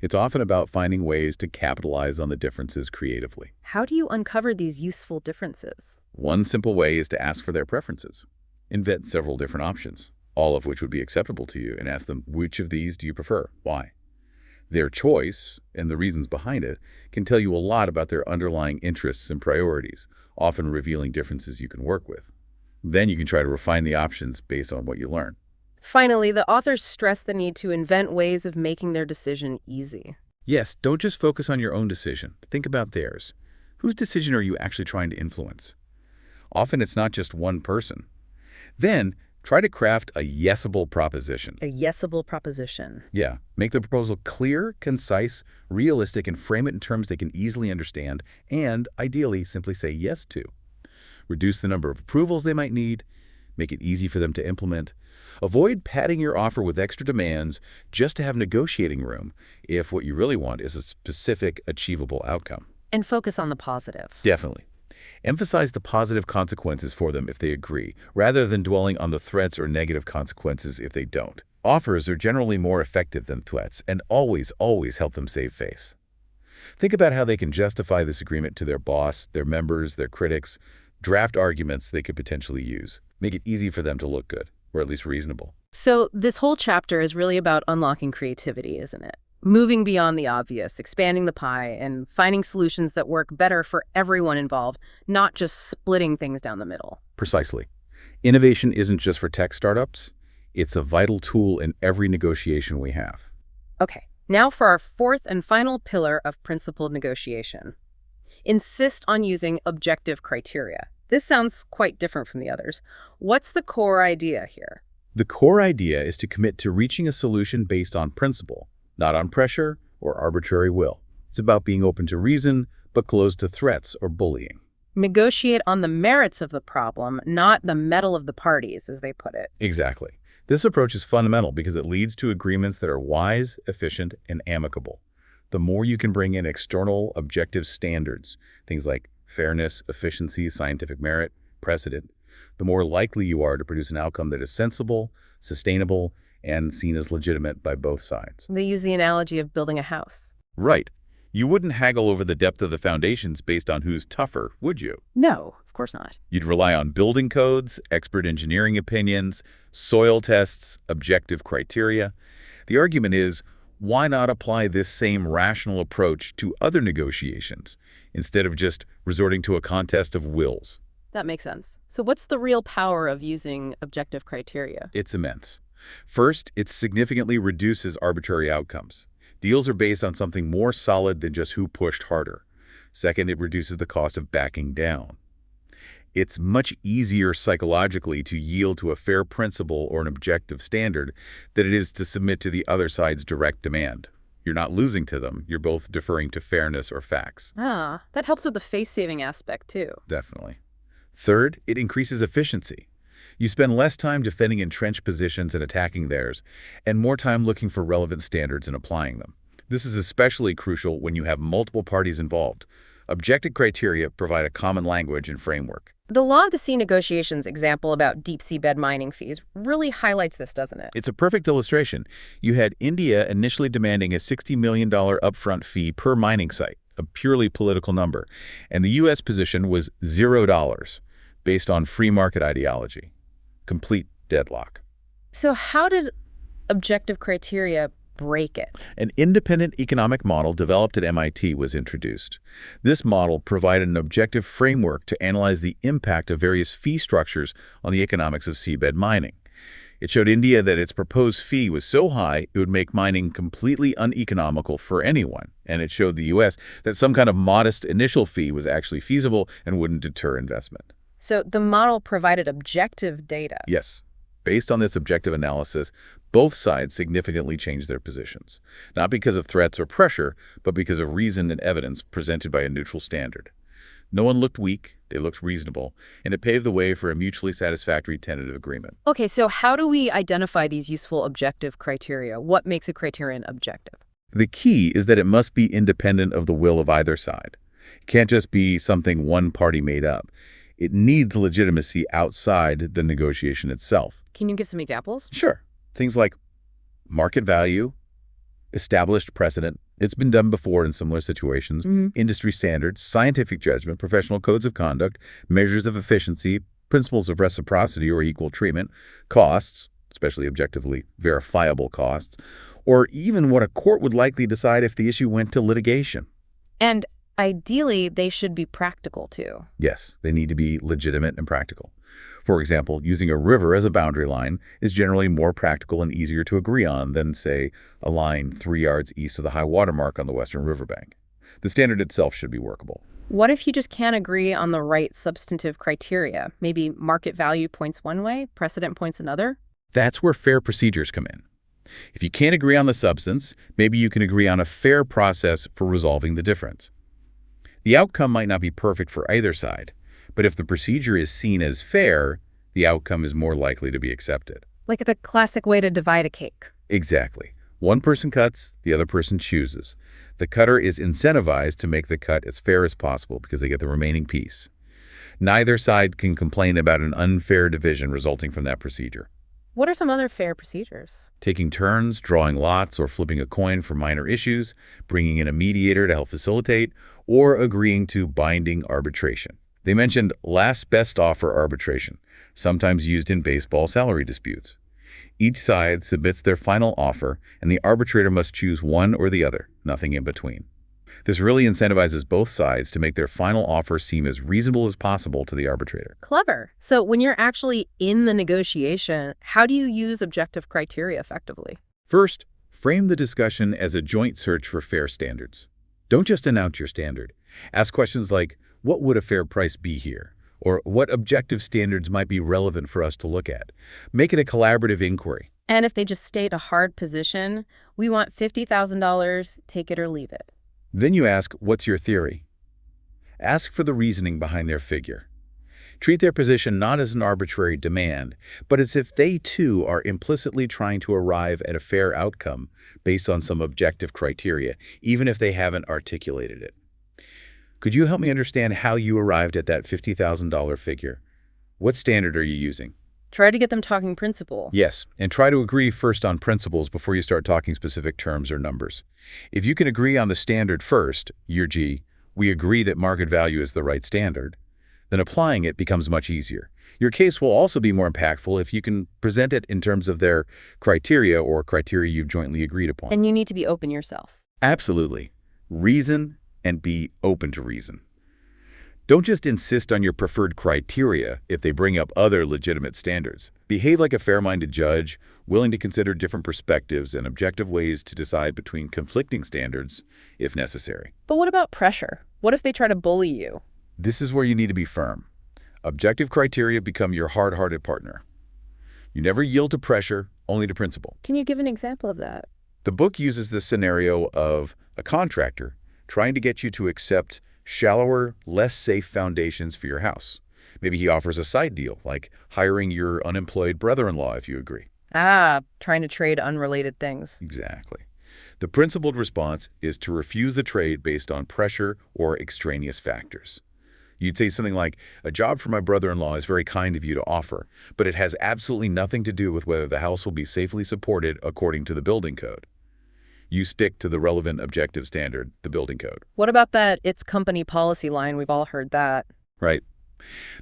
It's often about finding ways to capitalize on the differences creatively. How do you uncover these useful differences? One simple way is to ask for their preferences. Invent several different options, all of which would be acceptable to you, and ask them, which of these do you prefer? Why? Their choice, and the reasons behind it, can tell you a lot about their underlying interests and priorities, often revealing differences you can work with. Then you can try to refine the options based on what you learn. Finally, the authors stress the need to invent ways of making their decision easy. Yes, don't just focus on your own decision. Think about theirs. Whose decision are you actually trying to influence? Often it's not just one person. Then, try to craft a yesable proposition. A yesable proposition. Yeah, make the proposal clear, concise, realistic, and frame it in terms they can easily understand, and ideally simply say yes to. Reduce the number of approvals they might need, make it easy for them to implement. Avoid padding your offer with extra demands just to have negotiating room if what you really want is a specific, achievable outcome. And focus on the positive. Definitely. Emphasize the positive consequences for them if they agree, rather than dwelling on the threats or negative consequences if they don't. Offers are generally more effective than threats and always help them save face. Think about how they can justify this agreement to their boss, their members, their critics. Draft arguments they could potentially use. Make it easy for them to look good, or at least reasonable. So this whole chapter is really about unlocking creativity, isn't it? Moving beyond the obvious, expanding the pie, and finding solutions that work better for everyone involved, not just splitting things down the middle. Precisely. Innovation isn't just for tech startups. It's a vital tool in every negotiation we have. Okay, now for our fourth and final pillar of principled negotiation. Insist on using objective criteria. This sounds quite different from the others. What's the core idea here? The core idea is to commit to reaching a solution based on principle, not on pressure or arbitrary will. It's about being open to reason, but closed to threats or bullying. Negotiate on the merits of the problem, not the mettle of the parties, as they put it. Exactly. This approach is fundamental because it leads to agreements that are wise, efficient, and amicable. The more you can bring in external, objective standards, things like fairness, efficiency, scientific merit, precedent, the more likely you are to produce an outcome that is sensible, sustainable, and seen as legitimate by both sides. They use the analogy of building a house. Right. You wouldn't haggle over the depth of the foundations based on who's tougher, would you? No, of course not. You'd rely on building codes, expert engineering opinions, soil tests, objective criteria. The argument is, why not apply this same rational approach to other negotiations instead of just resorting to a contest of wills? That makes sense. So what's the real power of using objective criteria? It's immense. First, it significantly reduces arbitrary outcomes. Deals are based on something more solid than just who pushed harder. Second, it reduces the cost of backing down. It's much easier psychologically to yield to a fair principle or an objective standard than it is to submit to the other side's direct demand. You're not losing to them. You're both deferring to fairness or facts. Ah, that helps with the face-saving aspect, too. Definitely. Third, it increases efficiency. You spend less time defending entrenched positions and attacking theirs, and more time looking for relevant standards and applying them. This is especially crucial when you have multiple parties involved. Objective criteria provide a common language and framework. The Law of the Sea negotiations example about deep-sea bed mining fees really highlights this, doesn't it? It's a perfect illustration. You had India initially demanding a $60 million upfront fee per mining site, a purely political number, and the U.S. position was $0, based on free market ideology. Complete deadlock. So how did objective criteria break it? An independent economic model developed at MIT was introduced. This model provided an objective framework to analyze the impact of various fee structures on the economics of seabed mining. It showed India that its proposed fee was so high it would make mining completely uneconomical for anyone, and it showed the U.S. that some kind of modest initial fee was actually feasible and wouldn't deter investment. So the model provided objective data. Yes. Based on this objective analysis, both sides significantly changed their positions, not because of threats or pressure, but because of reason and evidence presented by a neutral standard. No one looked weak, they looked reasonable, and it paved the way for a mutually satisfactory tentative agreement. Okay, so how do we identify these useful objective criteria? What makes a criterion objective? The key is that it must be independent of the will of either side. It can't just be something one party made up. It needs legitimacy outside the negotiation itself. Can you give some examples? Sure. Things like market value, established precedent. It's been done before in similar situations. Industry standards, scientific judgment, professional codes of conduct, measures of efficiency, principles of reciprocity or equal treatment, costs, especially objectively verifiable costs, or even what a court would likely decide if the issue went to litigation. And ideally, they should be practical, too. Yes, they need to be legitimate and practical. For example, using a river as a boundary line is generally more practical and easier to agree on than, say, a line 3 yards east of the high water mark on the western riverbank. The standard itself should be workable. What if you just can't agree on the right substantive criteria? Maybe market value points one way, precedent points another? That's where fair procedures come in. If you can't agree on the substance, maybe you can agree on a fair process for resolving the difference. The outcome might not be perfect for either side, but if the procedure is seen as fair, the outcome is more likely to be accepted. Like the classic way to divide a cake. Exactly. One person cuts, the other person chooses. The cutter is incentivized to make the cut as fair as possible because they get the remaining piece. Neither side can complain about an unfair division resulting from that procedure. What are some other fair procedures? Taking turns, drawing lots, or flipping a coin for minor issues, bringing in a mediator to help facilitate, or agreeing to binding arbitration. They mentioned last best offer arbitration, sometimes used in baseball salary disputes. Each side submits their final offer, and the arbitrator must choose one or the other, nothing in between. This really incentivizes both sides to make their final offer seem as reasonable as possible to the arbitrator. Clever. So when you're actually in the negotiation, how do you use objective criteria effectively? First, frame the discussion as a joint search for fair standards. Don't just announce your standard. Ask questions like, what would a fair price be here? Or what objective standards might be relevant for us to look at? Make it a collaborative inquiry. And if they just state a hard position, we want $50,000, take it or leave it. Then you ask, what's your theory? Ask for the reasoning behind their figure. Treat their position not as an arbitrary demand, but as if they too are implicitly trying to arrive at a fair outcome based on some objective criteria, even if they haven't articulated it. Could you help me understand how you arrived at that $50,000 figure? What standard are you using? Try to get them talking principle. Yes, and try to agree first on principles before you start talking specific terms or numbers. If you can agree on the standard first, e.g., we agree that market value is the right standard, then applying it becomes much easier. Your case will also be more impactful if you can present it in terms of their criteria or criteria you've jointly agreed upon. And you need to be open yourself. Absolutely. Reason and be open to reason. Don't just insist on your preferred criteria if they bring up other legitimate standards. Behave like a fair-minded judge, willing to consider different perspectives and objective ways to decide between conflicting standards, if necessary. But what about pressure? What if they try to bully you? This is where you need to be firm. Objective criteria become your hard-hearted partner. You never yield to pressure, only to principle. Can you give an example of that? The book uses the scenario of a contractor trying to get you to accept shallower, less safe foundations for your house. Maybe he offers a side deal, like hiring your unemployed brother-in-law if you agree. Trying to trade unrelated things. Exactly. The principled response is to refuse the trade based on pressure or extraneous factors. You'd say something like, a job for my brother-in-law is very kind of you to offer, but it has absolutely nothing to do with whether the house will be safely supported according to the building code. You stick to the relevant objective standard, the building code. What about that it's company policy line? We've all heard that. Right.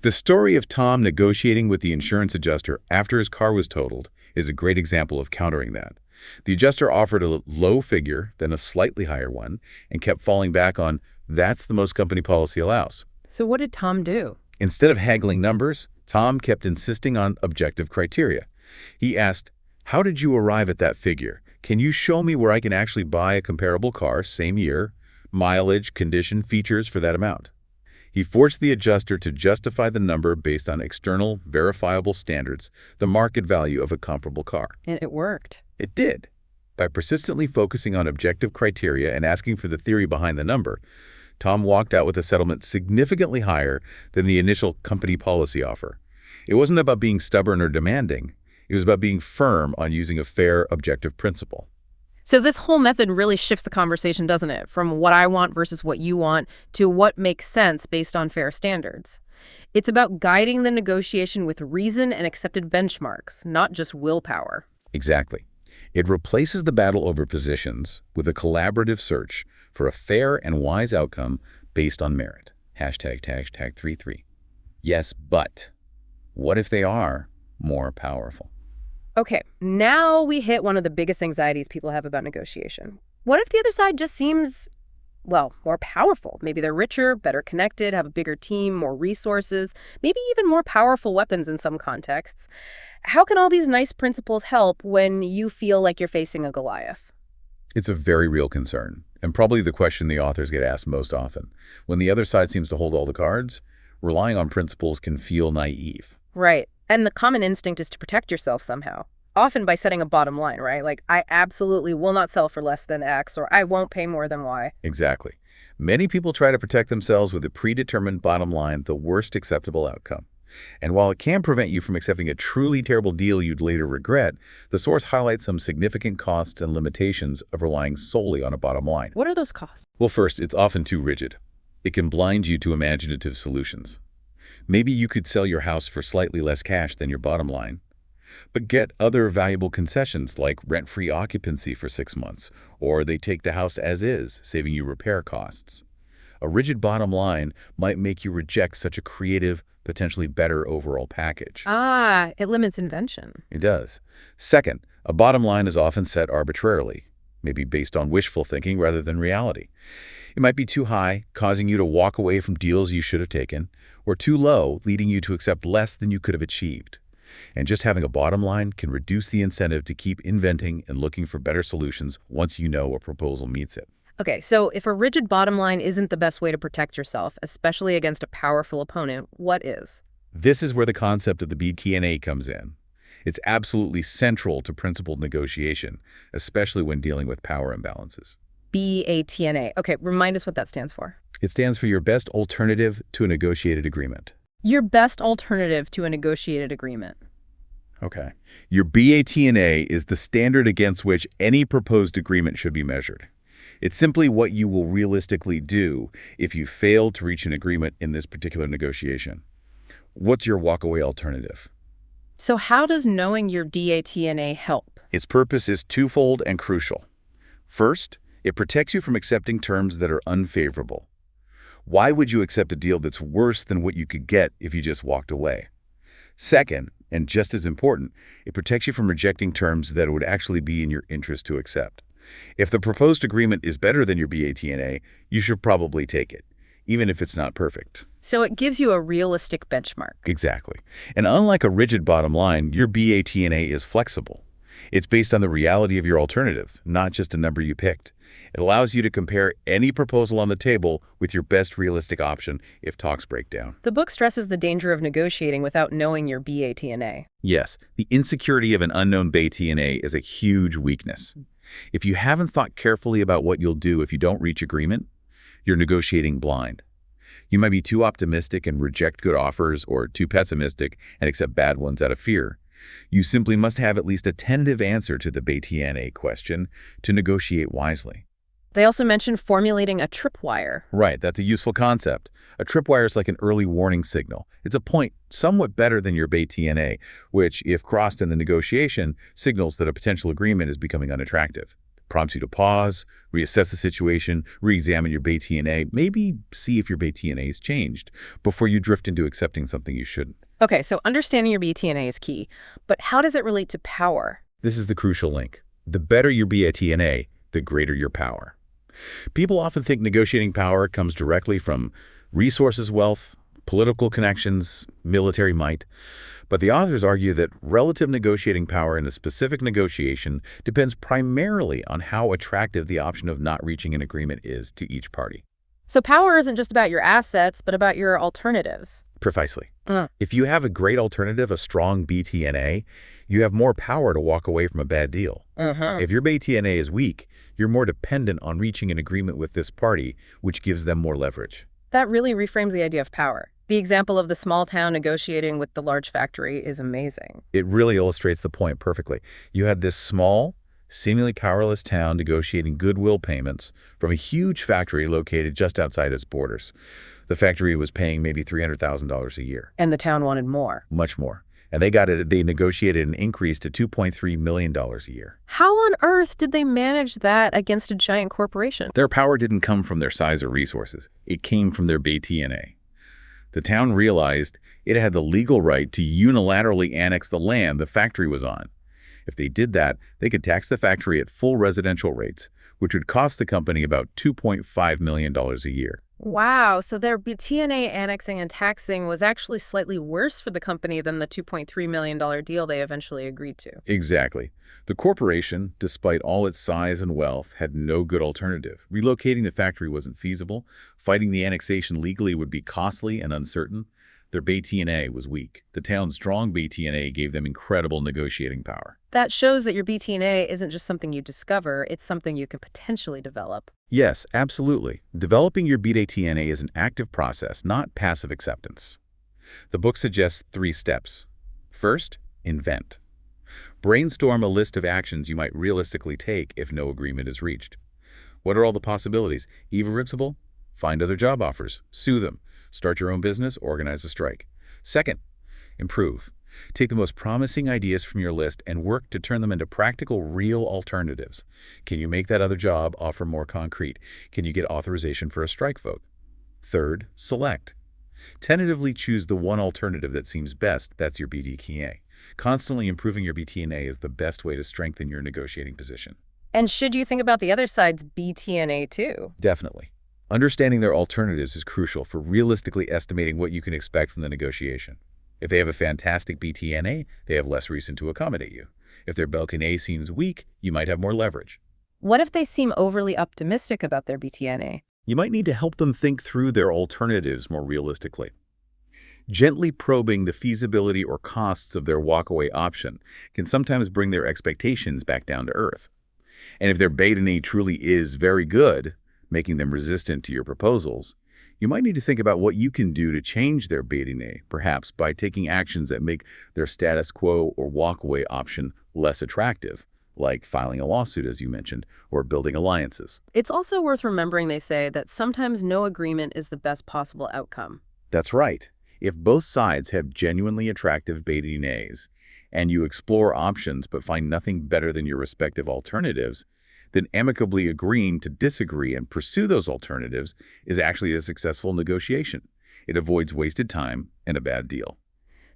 The story of Tom negotiating with the insurance adjuster after his car was totaled is a great example of countering that. The adjuster offered a low figure, then a slightly higher one, and kept falling back on, that's the most company policy allows. So what did Tom do? Instead of haggling numbers, Tom kept insisting on objective criteria. He asked, how did you arrive at that figure? Can you show me where I can actually buy a comparable car, same year, mileage, condition, features for that amount? He forced the adjuster to justify the number based on external, verifiable standards, the market value of a comparable car. And it worked. It did. By persistently focusing on objective criteria and asking for the theory behind the number, Tom walked out with a settlement significantly higher than the initial company policy offer. It wasn't about being stubborn or demanding. It was about being firm on using a fair, objective principle. So this whole method really shifts the conversation, doesn't it? From what I want versus what you want to what makes sense based on fair standards. It's about guiding the negotiation with reason and accepted benchmarks, not just willpower. Exactly. It replaces the battle over positions with a collaborative search for a fair and wise outcome based on merit. ###33. Yes, but what if they are more powerful? Okay, now we hit one of the biggest anxieties people have about negotiation. What if the other side just seems, well, more powerful? Maybe they're richer, better connected, have a bigger team, more resources, maybe even more powerful weapons in some contexts. How can all these nice principles help when you feel like you're facing a Goliath? It's a very real concern. And probably the question the authors get asked most often. When the other side seems to hold all the cards, relying on principles can feel naive. Right. And the common instinct is to protect yourself somehow, often by setting a bottom line, right? Like, I absolutely will not sell for less than X, or I won't pay more than Y. Exactly. Many people try to protect themselves with a predetermined bottom line, the worst acceptable outcome. And while it can prevent you from accepting a truly terrible deal you'd later regret, the source highlights some significant costs and limitations of relying solely on a bottom line. What are those costs? Well, first, it's often too rigid. It can blind you to imaginative solutions. Maybe you could sell your house for slightly less cash than your bottom line, but get other valuable concessions like rent-free occupancy for 6 months, or they take the house as is, saving you repair costs. A rigid bottom line might make you reject such a creative, potentially better overall package. Ah, it limits invention. It does. Second, a bottom line is often set arbitrarily, maybe based on wishful thinking rather than reality. It might be too high, causing you to walk away from deals you should have taken, or too low, leading you to accept less than you could have achieved. And just having a bottom line can reduce the incentive to keep inventing and looking for better solutions once you know a proposal meets it. Okay, so if a rigid bottom line isn't the best way to protect yourself, especially against a powerful opponent, what is? This is where the concept of the BATNA comes in. It's absolutely central to principled negotiation, especially when dealing with power imbalances. BATNA. Okay, remind us what that stands for. It stands for your best alternative to a negotiated agreement. Your best alternative to a negotiated agreement. Okay. Your BATNA is the standard against which any proposed agreement should be measured. It's simply what you will realistically do if you fail to reach an agreement in this particular negotiation. What's your walkaway alternative? So how does knowing your BATNA help? Its purpose is twofold and crucial. First, it protects you from accepting terms that are unfavorable. Why would you accept a deal that's worse than what you could get if you just walked away? Second, and just as important, it protects you from rejecting terms that would actually be in your interest to accept. If the proposed agreement is better than your BATNA, you should probably take it, even if it's not perfect. So it gives you a realistic benchmark. Exactly. And unlike a rigid bottom line, your BATNA is flexible. It's based on the reality of your alternative, not just a number you picked. It allows you to compare any proposal on the table with your best realistic option if talks break down. The book stresses the danger of negotiating without knowing your BATNA. Yes, the insecurity of an unknown BATNA is a huge weakness. If you haven't thought carefully about what you'll do if you don't reach agreement, you're negotiating blind. You might be too optimistic and reject good offers, or too pessimistic and accept bad ones out of fear. You simply must have at least a tentative answer to the BATNA question to negotiate wisely. They also mention formulating a tripwire. Right, that's a useful concept. A tripwire is like an early warning signal. It's a point somewhat better than your BATNA, which, if crossed in the negotiation, signals that a potential agreement is becoming unattractive. Prompts you to pause, reassess the situation, re-examine your BATNA, maybe see if your BATNA has changed before you drift into accepting something you shouldn't. Okay, so understanding your BATNA is key, but how does it relate to power? This is the crucial link. The better your BATNA, the greater your power. People often think negotiating power comes directly from resources, wealth, political connections, military might. But the authors argue that relative negotiating power in a specific negotiation depends primarily on how attractive the option of not reaching an agreement is to each party. So power isn't just about your assets, but about your alternatives. Precisely. If you have a great alternative, a strong BATNA, you have more power to walk away from a bad deal. If your BATNA is weak, you're more dependent on reaching an agreement with this party, which gives them more leverage. That really reframes the idea of power. The example of the small town negotiating with the large factory is amazing. It really illustrates the point perfectly. You had this small, seemingly powerless town negotiating goodwill payments from a huge factory located just outside its borders. The factory was paying maybe $300,000 a year. And the town wanted more. Much more. And they negotiated an increase to $2.3 million a year. How on earth did they manage that against a giant corporation? Their power didn't come from their size or resources. It came from their BATNA. The town realized it had the legal right to unilaterally annex the land the factory was on. If they did that, they could tax the factory at full residential rates, which would cost the company about $2.5 million a year. Wow, so their BTNA annexing and taxing was actually slightly worse for the company than the $2.3 million deal they eventually agreed to. Exactly. The corporation, despite all its size and wealth, had no good alternative. Relocating the factory wasn't feasible. Fighting the annexation legally would be costly and uncertain. Their BATNA was weak. The town's strong BATNA gave them incredible negotiating power. That shows that your BTNA isn't just something you discover, it's something you can potentially develop. Yes, absolutely. Developing your BATNA is an active process, not passive acceptance. The book suggests 3 steps. First, invent. Brainstorm a list of actions you might realistically take if no agreement is reached. What are all the possibilities? Irreversible? Find other job offers. Sue them. Start your own business. Organize a strike. Second, improve. Take the most promising ideas from your list and work to turn them into practical, real alternatives. Can you make that other job offer more concrete? Can you get authorization for a strike vote? Third, select. Tentatively choose the one alternative that seems best. That's your BDKA. Constantly improving your BTNA is the best way to strengthen your negotiating position. And should you think about the other side's BTNA too? Definitely. Understanding their alternatives is crucial for realistically estimating what you can expect from the negotiation. If they have a fantastic BTNA, they have less reason to accommodate you. If their BLKNA seems weak, you might have more leverage. What if they seem overly optimistic about their BTNA? You might need to help them think through their alternatives more realistically. Gently probing the feasibility or costs of their walkaway option can sometimes bring their expectations back down to earth. And if their BATNA truly is very good, making them resistant to your proposals, you might need to think about what you can do to change their BATNA, perhaps by taking actions that make their status quo or walkaway option less attractive, like filing a lawsuit, as you mentioned, or building alliances. It's also worth remembering, they say, that sometimes no agreement is the best possible outcome. That's right. If both sides have genuinely attractive BATNAs, and you explore options but find nothing better than your respective alternatives, then amicably agreeing to disagree and pursue those alternatives is actually a successful negotiation. It avoids wasted time and a bad deal.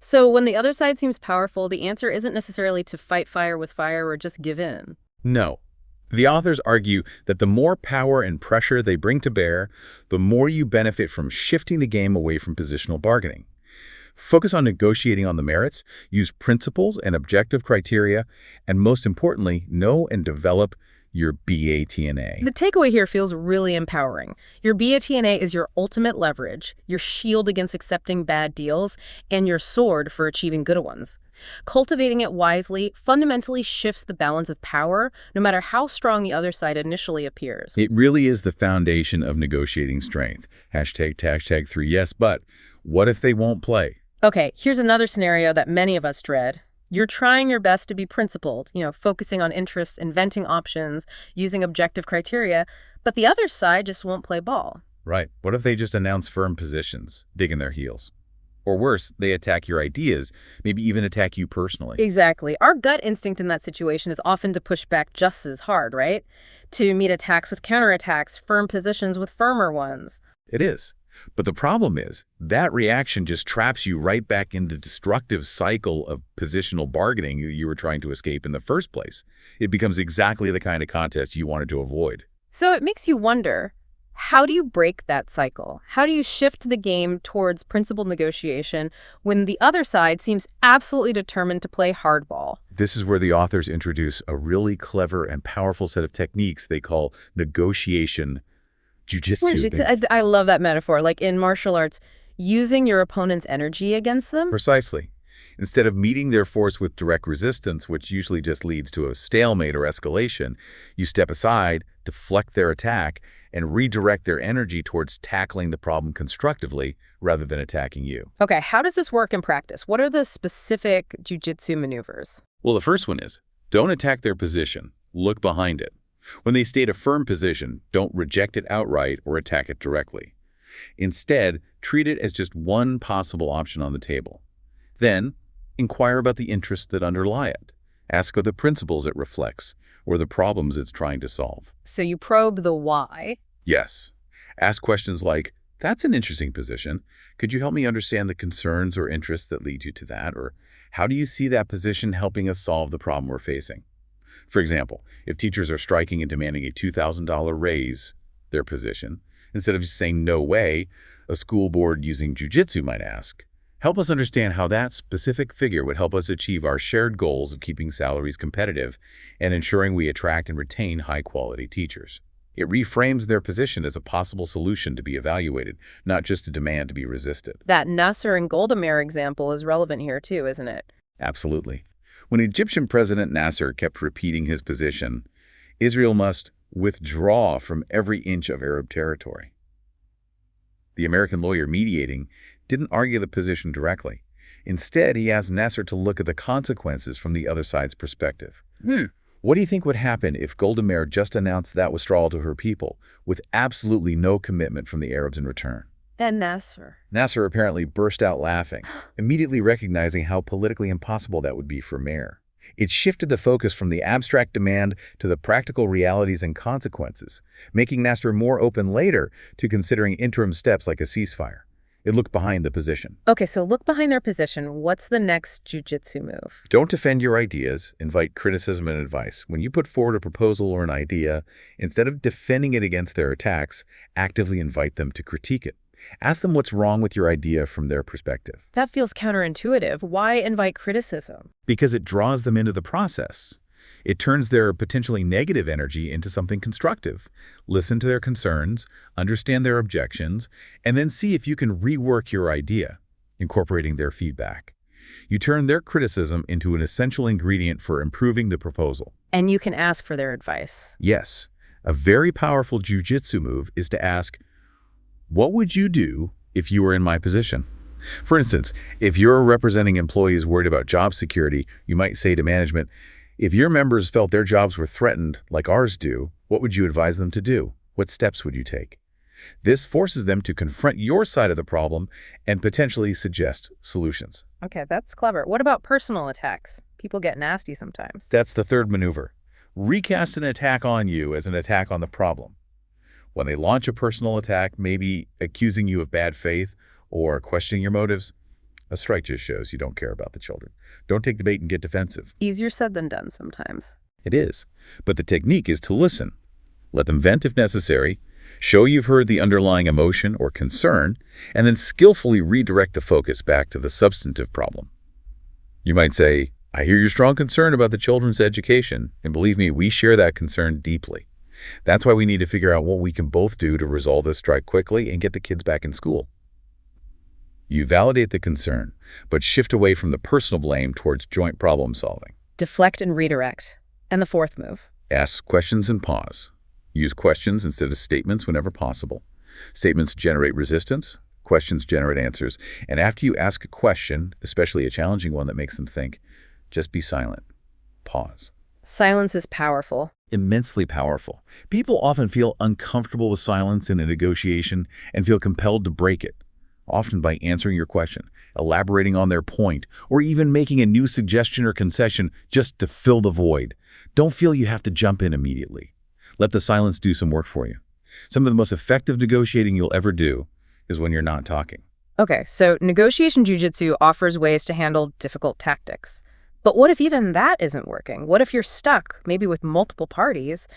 So when the other side seems powerful, the answer isn't necessarily to fight fire with fire or just give in. No. The authors argue that the more power and pressure they bring to bear, the more you benefit from shifting the game away from positional bargaining. Focus on negotiating on the merits, use principles and objective criteria, and most importantly, know and develop your BATNA. The takeaway here feels really empowering. Your BATNA is your ultimate leverage, your shield against accepting bad deals, and your sword for achieving good ones. Cultivating it wisely fundamentally shifts the balance of power, no matter how strong the other side initially appears. It really is the foundation of negotiating strength. Hashtag 3 yes, but what if they won't play? Okay, here's another scenario that many of us dread. You're trying your best to be principled, focusing on interests, inventing options, using objective criteria, but the other side just won't play ball. Right. What if they just announce firm positions, dig in their heels? Or worse, they attack your ideas, maybe even attack you personally. Exactly. Our gut instinct in that situation is often to push back just as hard, right? To meet attacks with counterattacks, firm positions with firmer ones. It is. But the problem is, that reaction just traps you right back in the destructive cycle of positional bargaining you were trying to escape in the first place. It becomes exactly the kind of contest you wanted to avoid. So it makes you wonder, how do you break that cycle? How do you shift the game towards principled negotiation when the other side seems absolutely determined to play hardball? This is where the authors introduce a really clever and powerful set of techniques they call negotiation jujitsu. I love that metaphor. Like in martial arts, using your opponent's energy against them? Precisely. Instead of meeting their force with direct resistance, which usually just leads to a stalemate or escalation, you step aside, deflect their attack, and redirect their energy towards tackling the problem constructively rather than attacking you. Okay, how does this work in practice? What are the specific jujitsu maneuvers? Well, the first one is, don't attack their position. Look behind it. When they state a firm position, don't reject it outright or attack it directly. Instead, treat it as just one possible option on the table. Then, inquire about the interests that underlie it. Ask of the principles it reflects or the problems it's trying to solve. So you probe the why. Yes. Ask questions like, that's an interesting position. Could you help me understand the concerns or interests that lead you to that? Or how do you see that position helping us solve the problem we're facing? For example, if teachers are striking and demanding a $2,000 raise, their position, Instead of just saying no way, a school board using jujitsu might ask, help us understand how that specific figure would help us achieve our shared goals of keeping salaries competitive and ensuring we attract and retain high-quality teachers. It reframes their position as a possible solution to be evaluated, not just a demand to be resisted. That Nasser and Golda Meir example is relevant here too, isn't it? Absolutely. When Egyptian President Nasser kept repeating his position, Israel must withdraw from every inch of Arab territory. The American lawyer mediating didn't argue the position directly. Instead, he asked Nasser to look at the consequences from the other side's perspective. What do you think would happen if Golda Meir just announced that withdrawal to her people, with absolutely no commitment from the Arabs in return? And Nasser. Nasser apparently burst out laughing, immediately recognizing how politically impossible that would be for Meir. It shifted the focus from the abstract demand to the practical realities and consequences, making Nasser more open later to considering interim steps like a ceasefire. It looked behind the position. Okay, so look behind their position. What's the next jujitsu move? Don't defend your ideas, invite criticism and advice. When you put forward a proposal or an idea, instead of defending it against their attacks, actively invite them to critique it. Ask them what's wrong with your idea from their perspective. That feels counterintuitive. Why invite criticism? Because it draws them into the process. It turns their potentially negative energy into something constructive. Listen to their concerns, understand their objections, and then see if you can rework your idea, incorporating their feedback. You turn their criticism into an essential ingredient for improving the proposal. And you can ask for their advice. Yes, a very powerful jujitsu move is to ask, what would you do if you were in my position? For instance, if you're representing employees worried about job security, you might say to management, if your members felt their jobs were threatened, like ours do, what would you advise them to do? What steps would you take? This forces them to confront your side of the problem and potentially suggest solutions. Okay, that's clever. What about personal attacks? People get nasty sometimes. That's the third maneuver. Recast an attack on you as an attack on the problem. When they launch a personal attack, maybe accusing you of bad faith or questioning your motives, a strike just shows you don't care about the children. Don't take the bait and get defensive. Easier said than done sometimes. It is. But the technique is to listen. Let them vent if necessary, show you've heard the underlying emotion or concern, and then skillfully redirect the focus back to the substantive problem. You might say, I hear your strong concern about the children's education, and believe me, we share that concern deeply. That's why we need to figure out what we can both do to resolve this strike quickly and get the kids back in school. You validate the concern, but shift away from the personal blame towards joint problem solving. Deflect and redirect. And the fourth move. Ask questions and pause. Use questions instead of statements whenever possible. Statements generate resistance, questions generate answers, and after you ask a question, especially a challenging one that makes them think, just be silent. Pause. Silence is powerful. Immensely powerful. People often feel uncomfortable with silence in a negotiation and feel compelled to break it, often by answering your question, elaborating on their point, or even making a new suggestion or concession just to fill the void. Don't feel you have to jump in immediately. Let the silence do some work for you. Some of the most effective negotiating you'll ever do is when you're not talking. Okay, so negotiation jujitsu offers ways to handle difficult tactics. But what if even that isn't working? What if you're stuck, maybe with multiple parties,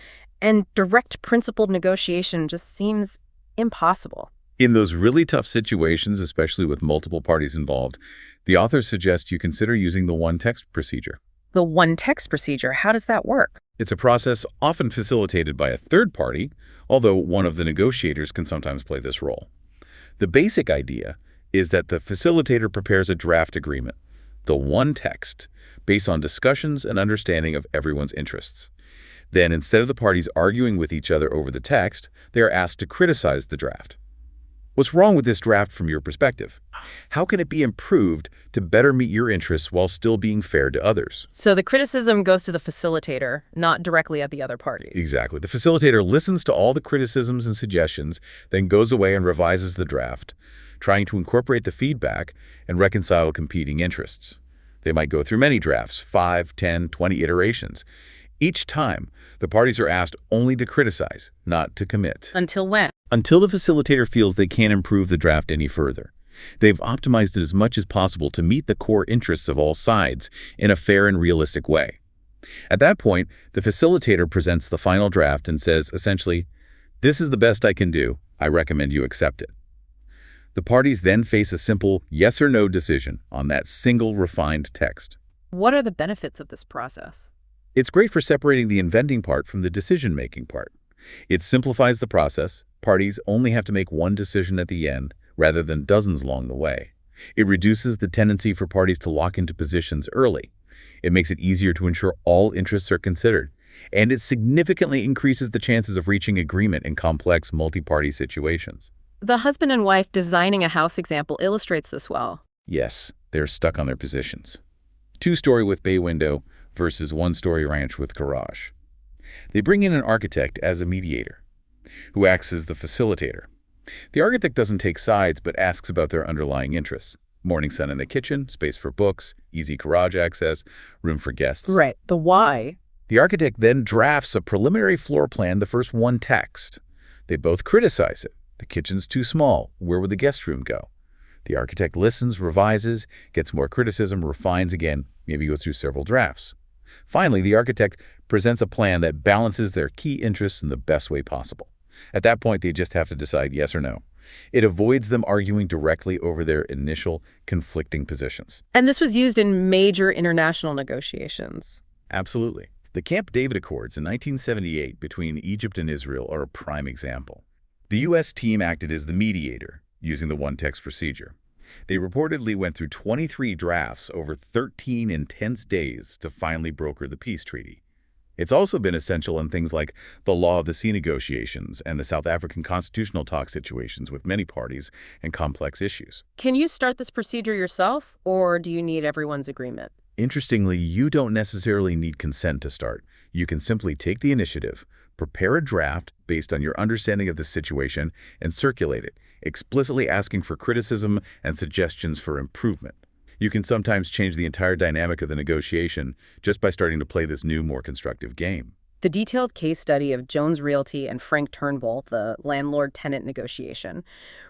and direct principled negotiation just seems impossible? In those really tough situations, especially with multiple parties involved, the authors suggest you consider using the one-text procedure. The one-text procedure, how does that work? It's a process often facilitated by a third party, although one of the negotiators can sometimes play this role. The basic idea is that the facilitator prepares a draft agreement, the one text, based on discussions and understanding of everyone's interests. Then, instead of the parties arguing with each other over the text, they are asked to criticize the draft. What's wrong with this draft from your perspective? How can it be improved to better meet your interests while still being fair to others? So the criticism goes to the facilitator, not directly at the other parties. Exactly. The facilitator listens to all the criticisms and suggestions, then goes away and revises the draft, trying to incorporate the feedback and reconcile competing interests. They might go through many drafts, 5, 10, 20 iterations. Each time, the parties are asked only to criticize, not to commit. Until when? Until the facilitator feels they can't improve the draft any further. They've optimized it as much as possible to meet the core interests of all sides in a fair and realistic way. At that point, the facilitator presents the final draft and says, essentially, This is the best I can do. I recommend you accept it. The parties then face a simple yes or no decision on that single refined text. What are the benefits of this process? It's great for separating the inventing part from the decision-making part. It simplifies the process. Parties only have to make one decision at the end, rather than dozens along the way. It reduces the tendency for parties to lock into positions early. It makes it easier to ensure all interests are considered. And it significantly increases the chances of reaching agreement in complex multi-party situations. The husband and wife designing a house example illustrates this well. Yes, they're stuck on their positions. Two-story with bay window versus one-story ranch with garage. They bring in an architect as a mediator, who acts as the facilitator. The architect doesn't take sides, but asks about their underlying interests. Morning sun in the kitchen, space for books, easy garage access, room for guests. Right, the why. The architect then drafts a preliminary floor plan, the first one text. They both criticize it. The kitchen's too small. Where would the guest room go? The architect listens, revises, gets more criticism, refines again, maybe goes through several drafts. Finally, the architect presents a plan that balances their key interests in the best way possible. At that point, they just have to decide yes or no. It avoids them arguing directly over their initial conflicting positions. And this was used in major international negotiations. Absolutely. The Camp David Accords in 1978 between Egypt and Israel are a prime example. The U.S. team acted as the mediator, using the one-text procedure. They reportedly went through 23 drafts over 13 intense days to finally broker the peace treaty. It's also been essential in things like the Law of the Sea negotiations and the South African constitutional talk situations with many parties and complex issues. Can you start this procedure yourself, or do you need everyone's agreement? Interestingly, you don't necessarily need consent to start. You can simply take the initiative, prepare a draft based on your understanding of the situation, and circulate it, explicitly asking for criticism and suggestions for improvement. You can sometimes change the entire dynamic of the negotiation just by starting to play this new, more constructive game. The detailed case study of Jones Realty and Frank Turnbull, the landlord-tenant negotiation,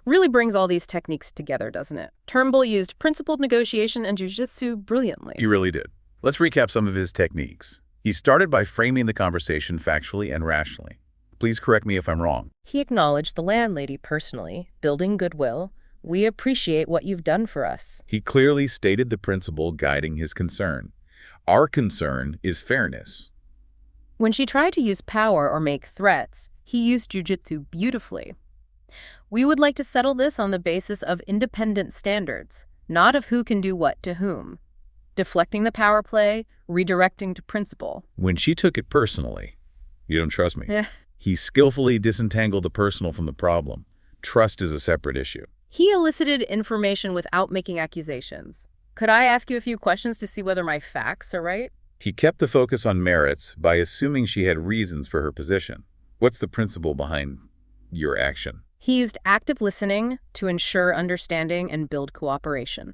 really brings all these techniques together, doesn't it? Turnbull used principled negotiation and jujitsu brilliantly. He really did. Let's recap some of his techniques. He started by framing the conversation factually and rationally. Please correct me if I'm wrong. He acknowledged the landlady personally, building goodwill. We appreciate what you've done for us. He clearly stated the principle guiding his concern. Our concern is fairness. When she tried to use power or make threats, he used jujitsu beautifully. We would like to settle this on the basis of independent standards, not of who can do what to whom. Deflecting the power play, redirecting to principle. When she took it personally, you don't trust me. Eh. He skillfully disentangled the personal from the problem. Trust is a separate issue. He elicited information without making accusations. Could I ask you a few questions to see whether my facts are right? He kept the focus on merits by assuming she had reasons for her position. What's the principle behind your action? He used active listening to ensure understanding and build cooperation.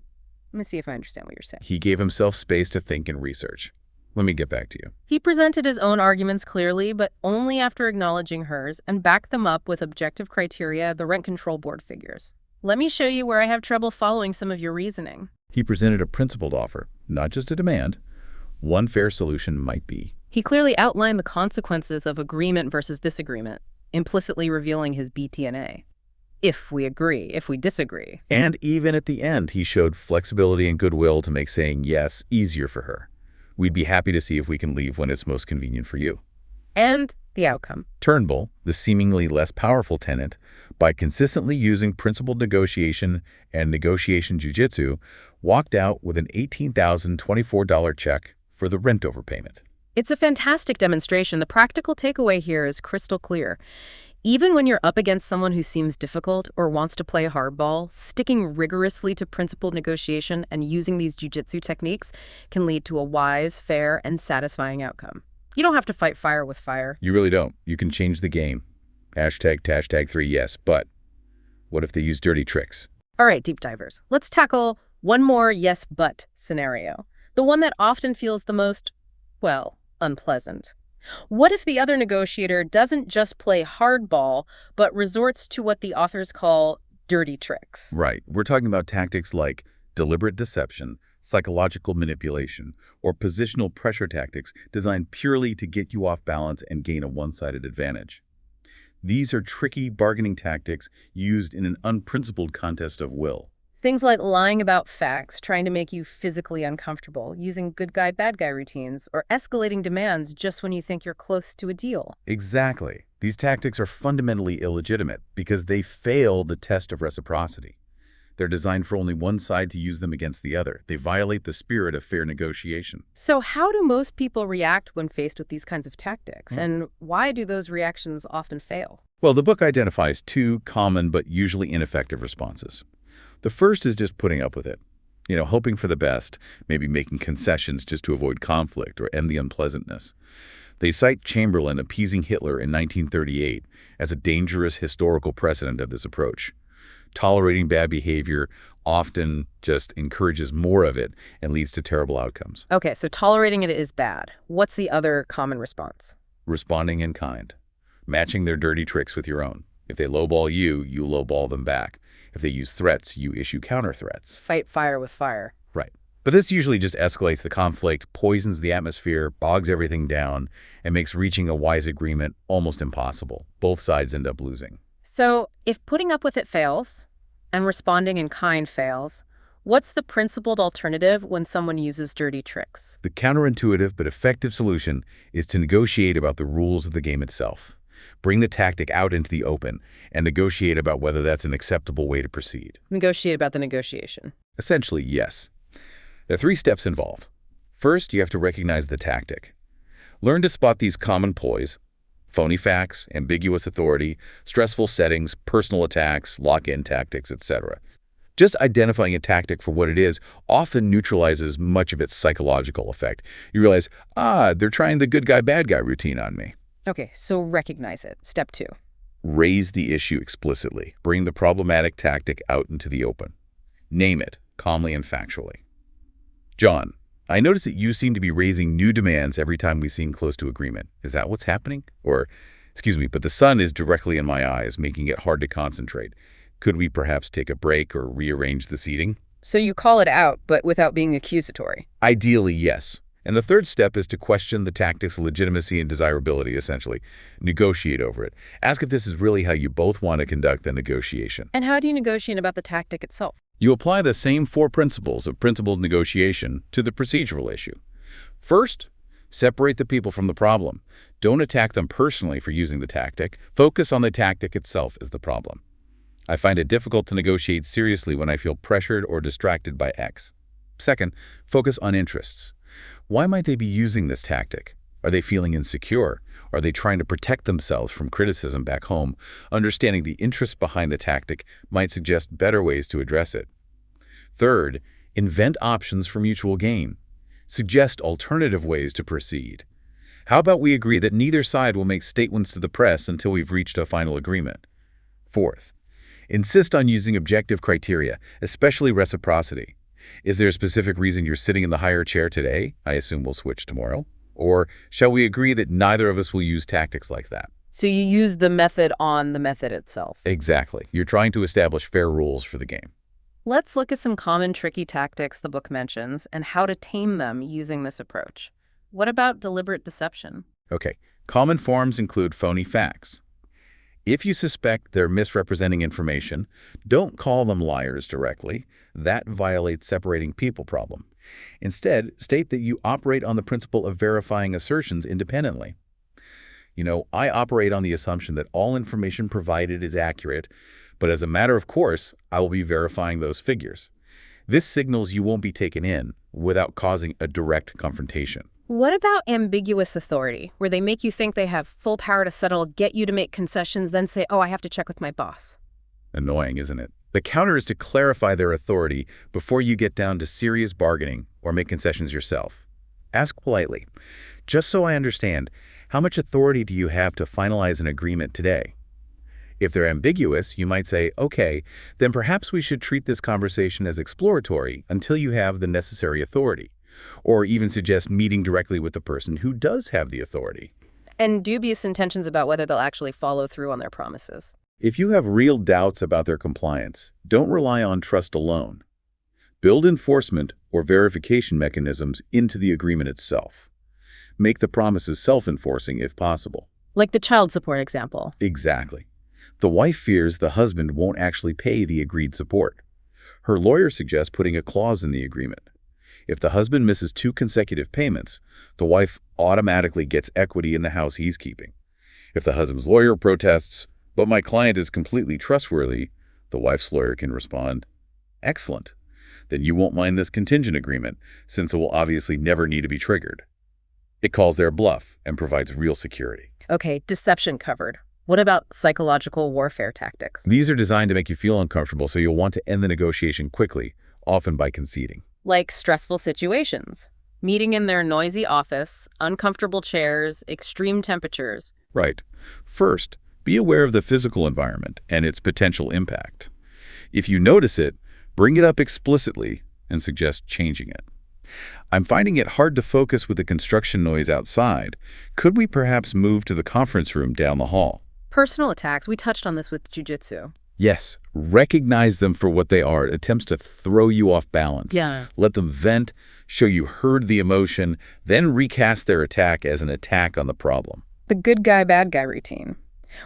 Let me see if I understand what you're saying. He gave himself space to think and research. Let me get back to you. He presented his own arguments clearly, but only after acknowledging hers, and backed them up with objective criteria the rent control board figures. Let me show you where I have trouble following some of your reasoning. He presented a principled offer, not just a demand. One fair solution might be. He clearly outlined the consequences of agreement versus disagreement, implicitly revealing his BATNA. If we agree, if we disagree. And even at the end, he showed flexibility and goodwill to make saying yes easier for her. We'd be happy to see if we can leave when it's most convenient for you. And the outcome. Turnbull, the seemingly less powerful tenant, by consistently using principled negotiation and negotiation jujitsu, walked out with an $18,024 check for the rent overpayment. It's a fantastic demonstration. The practical takeaway here is crystal clear. Even when you're up against someone who seems difficult or wants to play hardball, sticking rigorously to principled negotiation and using these jujitsu techniques can lead to a wise, fair, and satisfying outcome. You don't have to fight fire with fire. You really don't. You can change the game. ##3 yes, but what if they use dirty tricks? All right, deep divers, let's tackle one more yes but scenario. The one that often feels the most, well, unpleasant. What if the other negotiator doesn't just play hardball, but resorts to what the authors call dirty tricks? Right. We're talking about tactics like deliberate deception, psychological manipulation, or positional pressure tactics designed purely to get you off balance and gain a one-sided advantage. These are tricky bargaining tactics used in an unprincipled contest of will. Things like lying about facts, trying to make you physically uncomfortable, using good guy, bad guy routines, or escalating demands just when you think you're close to a deal. Exactly. These tactics are fundamentally illegitimate because they fail the test of reciprocity. They're designed for only one side to use them against the other. They violate the spirit of fair negotiation. So how do most people react when faced with these kinds of tactics? And why do those reactions often fail? Well, the book identifies two common but usually ineffective responses. The first is just putting up with it, hoping for the best, maybe making concessions just to avoid conflict or end the unpleasantness. They cite Chamberlain appeasing Hitler in 1938 as a dangerous historical precedent of this approach. Tolerating bad behavior often just encourages more of it and leads to terrible outcomes. Okay, so tolerating it is bad. What's the other common response? Responding in kind, matching their dirty tricks with your own. If they lowball you, you lowball them back. If they use threats, you issue counter threats. Fight fire with fire. Right. But this usually just escalates the conflict, poisons the atmosphere, bogs everything down, and makes reaching a wise agreement almost impossible. Both sides end up losing. So if putting up with it fails and responding in kind fails, what's the principled alternative when someone uses dirty tricks? The counterintuitive but effective solution is to negotiate about the rules of the game itself. Bring the tactic out into the open and negotiate about whether that's an acceptable way to proceed. Negotiate about the negotiation. Essentially, yes. There are 3 steps involved. First, you have to recognize the tactic. Learn to spot these common ploys: phony facts, ambiguous authority, stressful settings, personal attacks, lock-in tactics, etc. Just identifying a tactic for what it is often neutralizes much of its psychological effect. You realize, they're trying the good guy, bad guy routine on me. Okay, so recognize it. Step 2. Raise the issue explicitly. Bring the problematic tactic out into the open. Name it, calmly and factually. John, I notice that you seem to be raising new demands every time we seem close to agreement. Is that what's happening? Or, excuse me, but the sun is directly in my eyes, making it hard to concentrate. Could we perhaps take a break or rearrange the seating? So you call it out, but without being accusatory. Ideally, yes. And the third step is to question the tactic's legitimacy and desirability, essentially. Negotiate over it. Ask if this is really how you both want to conduct the negotiation. And how do you negotiate about the tactic itself? You apply the same 4 principles of principled negotiation to the procedural issue. First, separate the people from the problem. Don't attack them personally for using the tactic. Focus on the tactic itself as the problem. I find it difficult to negotiate seriously when I feel pressured or distracted by X. Second, focus on interests. Why might they be using this tactic? Are they feeling insecure? Are they trying to protect themselves from criticism back home? Understanding the interests behind the tactic might suggest better ways to address it. Third, invent options for mutual gain. Suggest alternative ways to proceed. How about we agree that neither side will make statements to the press until we've reached a final agreement? Fourth, insist on using objective criteria, especially reciprocity. Is there a specific reason you're sitting in the higher chair today? I assume we'll switch tomorrow. Or shall we agree that neither of us will use tactics like that? So you use the method on the method itself. Exactly. You're trying to establish fair rules for the game. Let's look at some common tricky tactics the book mentions and how to tame them using this approach. What about deliberate deception? Okay. Common forms include phony facts. If you suspect they're misrepresenting information, don't call them liars directly. That violates separating people problem. Instead, state that you operate on the principle of verifying assertions independently. I operate on the assumption that all information provided is accurate, but as a matter of course, I will be verifying those figures. This signals you won't be taken in without causing a direct confrontation. What about ambiguous authority, where they make you think they have full power to settle, get you to make concessions, then say, I have to check with my boss? Annoying, isn't it? The counter is to clarify their authority before you get down to serious bargaining or make concessions yourself. Ask politely, just so I understand, how much authority do you have to finalize an agreement today? If they're ambiguous, you might say, okay, then perhaps we should treat this conversation as exploratory until you have the necessary authority. Or even suggest meeting directly with the person who does have the authority. And dubious intentions about whether they'll actually follow through on their promises. If you have real doubts about their compliance, don't rely on trust alone. Build enforcement or verification mechanisms into the agreement itself. Make the promises self-enforcing if possible. Like the child support example. Exactly. The wife fears the husband won't actually pay the agreed support. Her lawyer suggests putting a clause in the agreement. If the husband misses 2 consecutive payments, the wife automatically gets equity in the house he's keeping. If the husband's lawyer protests, "But my client is completely trustworthy," the wife's lawyer can respond, "Excellent. Then you won't mind this contingent agreement, since it will obviously never need to be triggered." It calls their bluff and provides real security. Okay, deception covered. What about psychological warfare tactics? These are designed to make you feel uncomfortable, so you'll want to end the negotiation quickly, often by conceding. Like stressful situations. Meeting in their noisy office, uncomfortable chairs, extreme temperatures. Right. First, be aware of the physical environment and its potential impact. If you notice it, bring it up explicitly and suggest changing it. "I'm finding it hard to focus with the construction noise outside. Could we perhaps move to the conference room down the hall?" Personal attacks, we touched on this with jujitsu. Yes, recognize them for what they are, attempts to throw you off balance. Yeah. Let them vent, show you heard the emotion, then recast their attack as an attack on the problem. The good guy, bad guy routine,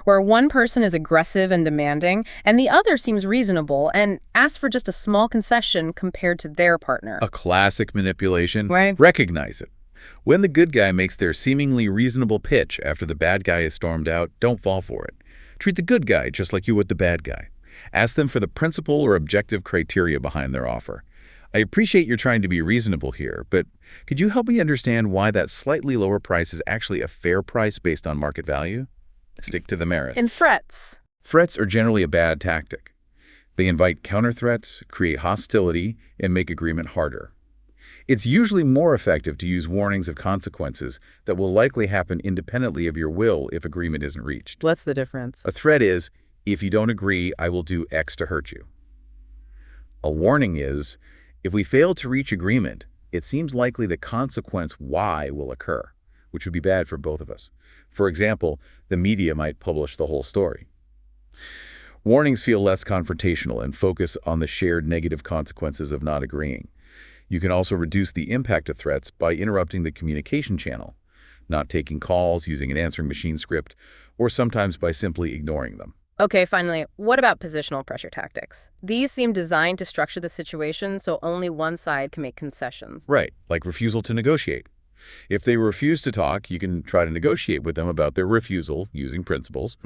where one person is aggressive and demanding, and the other seems reasonable and asks for just a small concession compared to their partner. A classic manipulation. Right. Recognize it. When the good guy makes their seemingly reasonable pitch after the bad guy is stormed out, don't fall for it. Treat the good guy just like you would the bad guy. Ask them for the principle or objective criteria behind their offer. "I appreciate you're trying to be reasonable here, but could you help me understand why that slightly lower price is actually a fair price based on market value?" Stick to the merit. And threats. Threats are generally a bad tactic. They invite counter-threats, create hostility, and make agreement harder. It's usually more effective to use warnings of consequences that will likely happen independently of your will if agreement isn't reached. What's the difference? A threat is, "If you don't agree, I will do X to hurt you." A warning is, "If we fail to reach agreement, it seems likely the consequence Y will occur," which would be bad for both of us. For example, the media might publish the whole story. Warnings feel less confrontational and focus on the shared negative consequences of not agreeing. You can also reduce the impact of threats by interrupting the communication channel, not taking calls, using an answering machine script, or sometimes by simply ignoring them. Okay, finally, what about positional pressure tactics? These seem designed to structure the situation so only one side can make concessions. Right, like refusal to negotiate. If they refuse to talk, you can try to negotiate with them about their refusal using principles,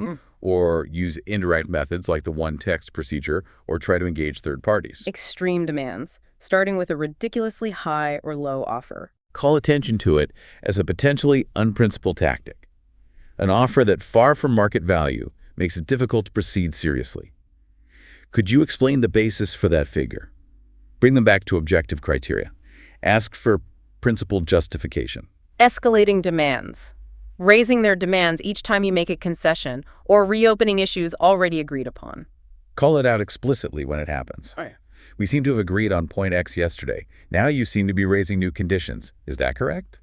or use indirect methods like the one-text procedure, or try to engage third parties. Extreme demands, starting with a ridiculously high or low offer. Call attention to it as a potentially unprincipled tactic. An offer that, far from market value, makes it difficult to proceed seriously. Could you explain the basis for that figure? Bring them back to objective criteria. Ask for principled justification. Escalating demands. Raising their demands each time you make a concession, or reopening issues already agreed upon. Call it out explicitly when it happens. Oh, yeah. "We seem to have agreed on point X yesterday. Now you seem to be raising new conditions. Is that correct?"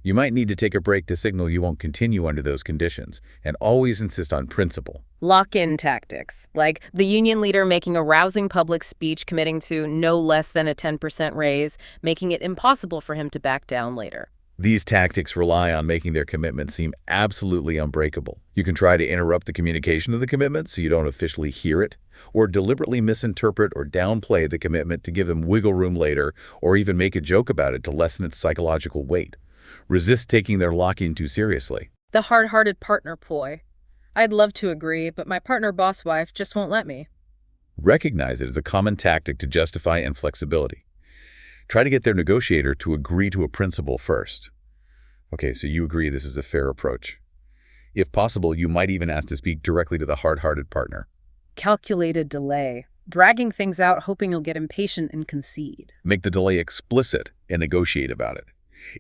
You might need to take a break to signal you won't continue under those conditions, and always insist on principle. Lock-in tactics, like the union leader making a rousing public speech committing to no less than a 10% raise, making it impossible for him to back down later. These tactics rely on making their commitment seem absolutely unbreakable. You can try to interrupt the communication of the commitment so you don't officially hear it, or deliberately misinterpret or downplay the commitment to give them wiggle room later, or even make a joke about it to lessen its psychological weight. Resist taking their lock-in too seriously. The hard-hearted partner ploy. I'd love to agree, but my partner boss wife just won't let me. Recognize it as a common tactic to justify inflexibility. Try to get their negotiator to agree to a principle first. Okay, so you agree this is a fair approach. If possible, you might even ask to speak directly to the hard-hearted partner. Calculated delay. Dragging things out, hoping you'll get impatient and concede. Make the delay explicit and negotiate about it.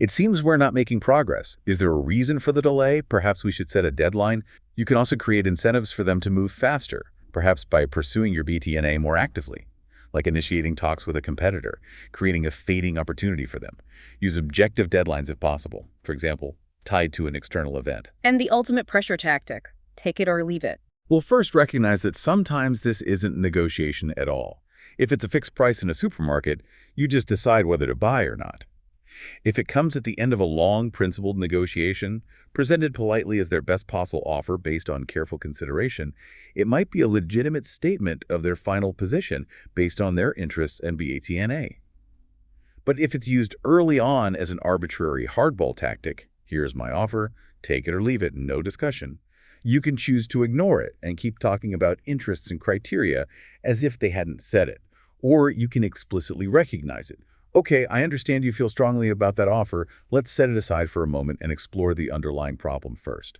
"It seems we're not making progress. Is there a reason for the delay? Perhaps we should set a deadline." You can also create incentives for them to move faster, perhaps by pursuing your BTNA more actively, like initiating talks with a competitor, creating a fading opportunity for them. Use objective deadlines if possible, for example, tied to an external event. And the ultimate pressure tactic. Take it or leave it. We'll first recognize that sometimes this isn't negotiation at all. If it's a fixed price in a supermarket, you just decide whether to buy or not. If it comes at the end of a long, principled negotiation, presented politely as their best possible offer based on careful consideration, it might be a legitimate statement of their final position based on their interests and BATNA. But if it's used early on as an arbitrary hardball tactic, here's my offer, take it or leave it, no discussion, you can choose to ignore it and keep talking about interests and criteria as if they hadn't said it. Or you can explicitly recognize it. Okay, I understand you feel strongly about that offer. Let's set it aside for a moment and explore the underlying problem first.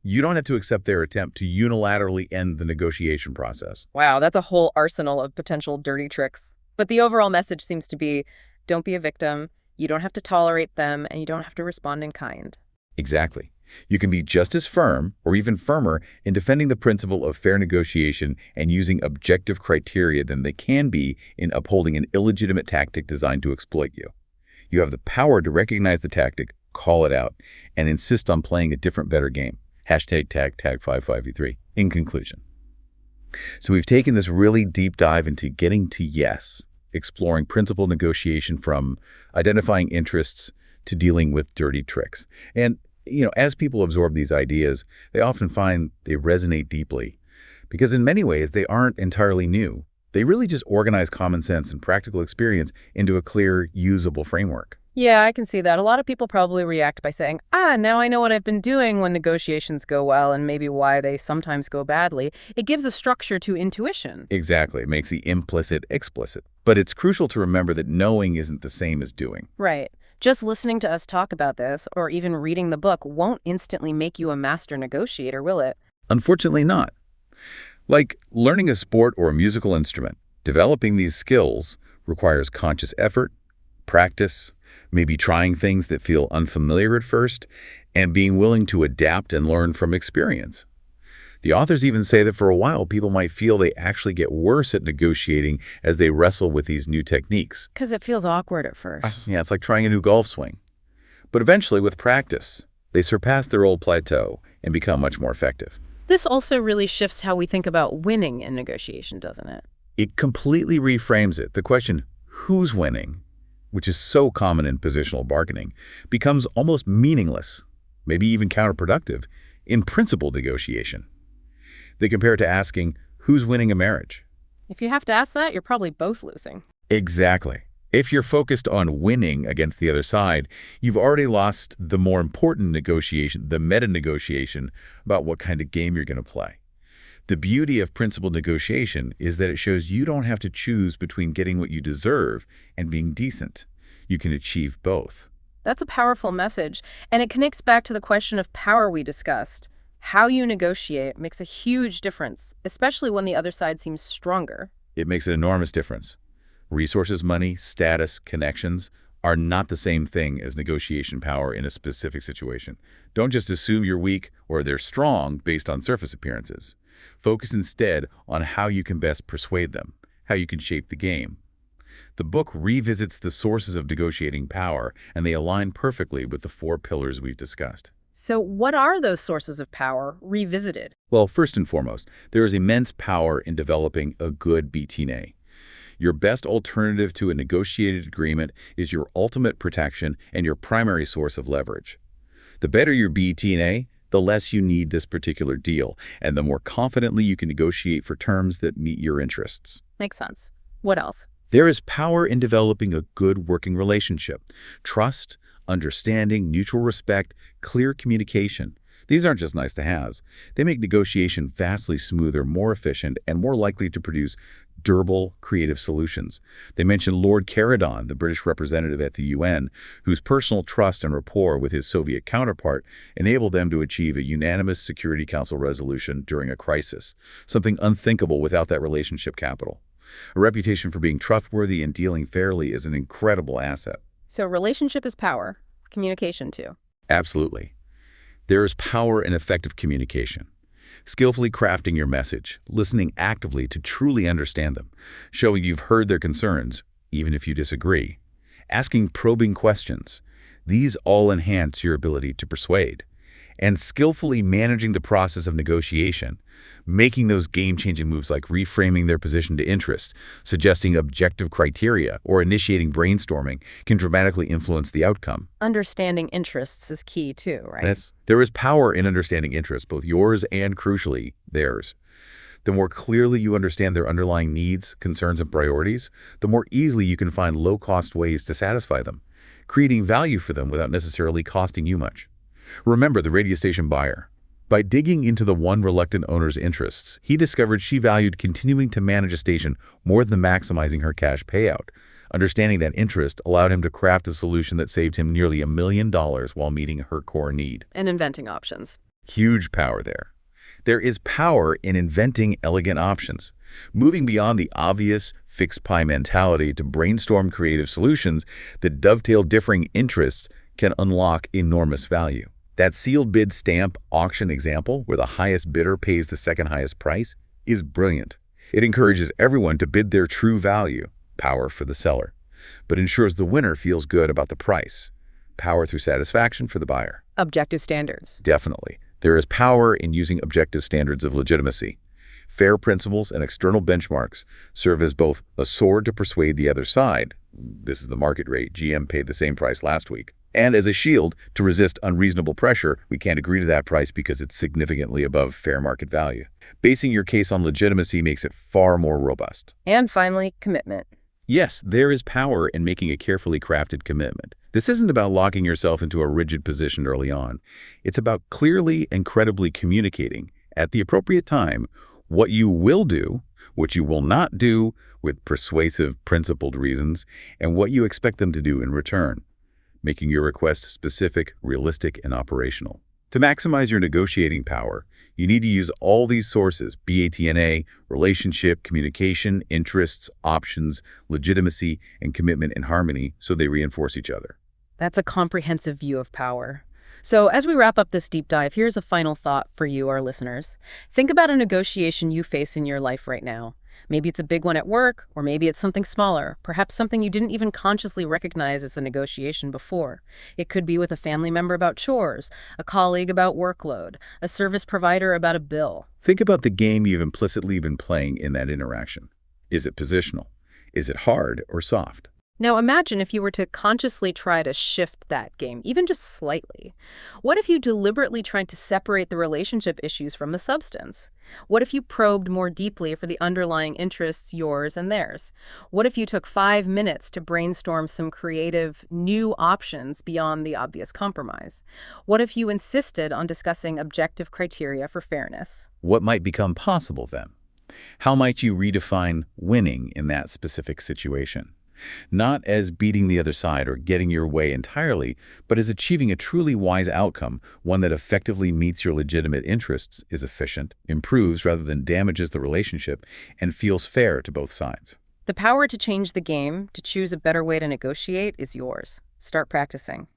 You don't have to accept their attempt to unilaterally end the negotiation process. Wow, that's a whole arsenal of potential dirty tricks. But the overall message seems to be, don't be a victim, you don't have to tolerate them, and you don't have to respond in kind. Exactly. You can be just as firm, or even firmer, in defending the principle of fair negotiation and using objective criteria than they can be in upholding an illegitimate tactic designed to exploit you. You have the power to recognize the tactic, call it out, and insist on playing a different, better game. Hashtag tag 55v3. In conclusion. So we've taken this really deep dive into getting to yes, exploring principled negotiation from identifying interests to dealing with dirty tricks. And as people absorb these ideas, they often find they resonate deeply because in many ways they aren't entirely new. They really just organize common sense and practical experience into a clear, usable framework. Yeah, I can see that. A lot of people probably react by saying, now I know what I've been doing when negotiations go well and maybe why they sometimes go badly. It gives a structure to intuition. Exactly. It makes the implicit explicit. But it's crucial to remember that knowing isn't the same as doing. Right. Just listening to us talk about this, or even reading the book, won't instantly make you a master negotiator, will it? Unfortunately not. Like learning a sport or a musical instrument, developing these skills requires conscious effort, practice, maybe trying things that feel unfamiliar at first, and being willing to adapt and learn from experience. The authors even say that for a while, people might feel they actually get worse at negotiating as they wrestle with these new techniques. Because it feels awkward at first. Yeah, it's like trying a new golf swing. But eventually, with practice, they surpass their old plateau and become much more effective. This also really shifts how we think about winning in negotiation, doesn't it? It completely reframes it. The question, who's winning, which is so common in positional bargaining, becomes almost meaningless, maybe even counterproductive, in principled negotiation. They compare it to asking, who's winning a marriage? If you have to ask that, you're probably both losing. Exactly. If you're focused on winning against the other side, you've already lost the more important negotiation, the meta-negotiation about what kind of game you're going to play. The beauty of principled negotiation is that it shows you don't have to choose between getting what you deserve and being decent. You can achieve both. That's a powerful message, and it connects back to the question of power we discussed. How you negotiate makes a huge difference, especially when the other side seems stronger. It makes an enormous difference. Resources, money, status, connections are not the same thing as negotiation power in a specific situation. Don't just assume you're weak or they're strong based on surface appearances. Focus instead on how you can best persuade them, how you can shape the game. The book revisits the sources of negotiating power, and they align perfectly with the 4 pillars we've discussed. So what are those sources of power revisited? Well, first and foremost, there is immense power in developing a good BATNA. Your best alternative to a negotiated agreement is your ultimate protection and your primary source of leverage. The better your BATNA, the less you need this particular deal, and the more confidently you can negotiate for terms that meet your interests. Makes sense. What else? There is power in developing a good working relationship. Trust, understanding, mutual respect, clear communication. These aren't just nice-to-haves. They make negotiation vastly smoother, more efficient, and more likely to produce durable, creative solutions. They mention Lord Caradon, the British representative at the UN, whose personal trust and rapport with his Soviet counterpart enabled them to achieve a unanimous Security Council resolution during a crisis, something unthinkable without that relationship capital. A reputation for being trustworthy and dealing fairly is an incredible asset. So relationship is power, communication too. Absolutely. There is power in effective communication. Skillfully crafting your message, listening actively to truly understand them, showing you've heard their concerns, even if you disagree, asking probing questions. These all enhance your ability to persuade. and skillfully managing the process of negotiation, making those game-changing moves like reframing their position to interest, suggesting objective criteria, or initiating brainstorming can dramatically influence the outcome. Understanding interests is key too, right? There is power in understanding interests, both yours and, crucially, theirs. The more clearly you understand their underlying needs, concerns, and priorities, the more easily you can find low-cost ways to satisfy them, creating value for them without necessarily costing you much. Remember the radio station buyer. By digging into the one reluctant owner's interests, he discovered she valued continuing to manage a station more than maximizing her cash payout. Understanding that interest allowed him to craft a solution that saved him nearly $1 million while meeting her core need. And inventing options. Huge power there. There is power in inventing elegant options. Moving beyond the obvious fixed pie mentality to brainstorm creative solutions that dovetail differing interests can unlock enormous value. That sealed bid stamp auction example, where the highest bidder pays the second highest price, is brilliant. It encourages everyone to bid their true value, power for the seller, but ensures the winner feels good about the price, power through satisfaction for the buyer. Objective standards. Definitely. There is power in using objective standards of legitimacy. Fair principles and external benchmarks serve as both a sword to persuade the other side, this is the market rate, GM paid the same price last week, and as a shield to resist unreasonable pressure, we can't agree to that price because it's significantly above fair market value. Basing your case on legitimacy makes it far more robust. And finally, commitment. Yes, there is power in making a carefully crafted commitment. This isn't about locking yourself into a rigid position early on. It's about clearly and credibly communicating, at the appropriate time, what you will do, what you will not do with persuasive, principled reasons, and what you expect them to do in return, making your request specific, realistic, and operational. To maximize your negotiating power, you need to use all these sources, BATNA, relationship, communication, interests, options, legitimacy, and commitment in harmony, so they reinforce each other. That's a comprehensive view of power. So as we wrap up this deep dive, here's a final thought for you, our listeners. Think about a negotiation you face in your life right now. Maybe it's a big one at work, or maybe it's something smaller, perhaps something you didn't even consciously recognize as a negotiation before. It could be with a family member about chores, a colleague about workload, a service provider about a bill. Think about the game you've implicitly been playing in that interaction. Is it positional? Is it hard or soft? Now imagine if you were to consciously try to shift that game, even just slightly. What if you deliberately tried to separate the relationship issues from the substance? What if you probed more deeply for the underlying interests, yours and theirs? What if you took 5 minutes to brainstorm some creative, new options beyond the obvious compromise? What if you insisted on discussing objective criteria for fairness? What might become possible then? How might you redefine winning in that specific situation? Not as beating the other side or getting your way entirely, but as achieving a truly wise outcome, one that effectively meets your legitimate interests, is efficient, improves rather than damages the relationship, and feels fair to both sides. The power to change the game, to choose a better way to negotiate, is yours. Start practicing.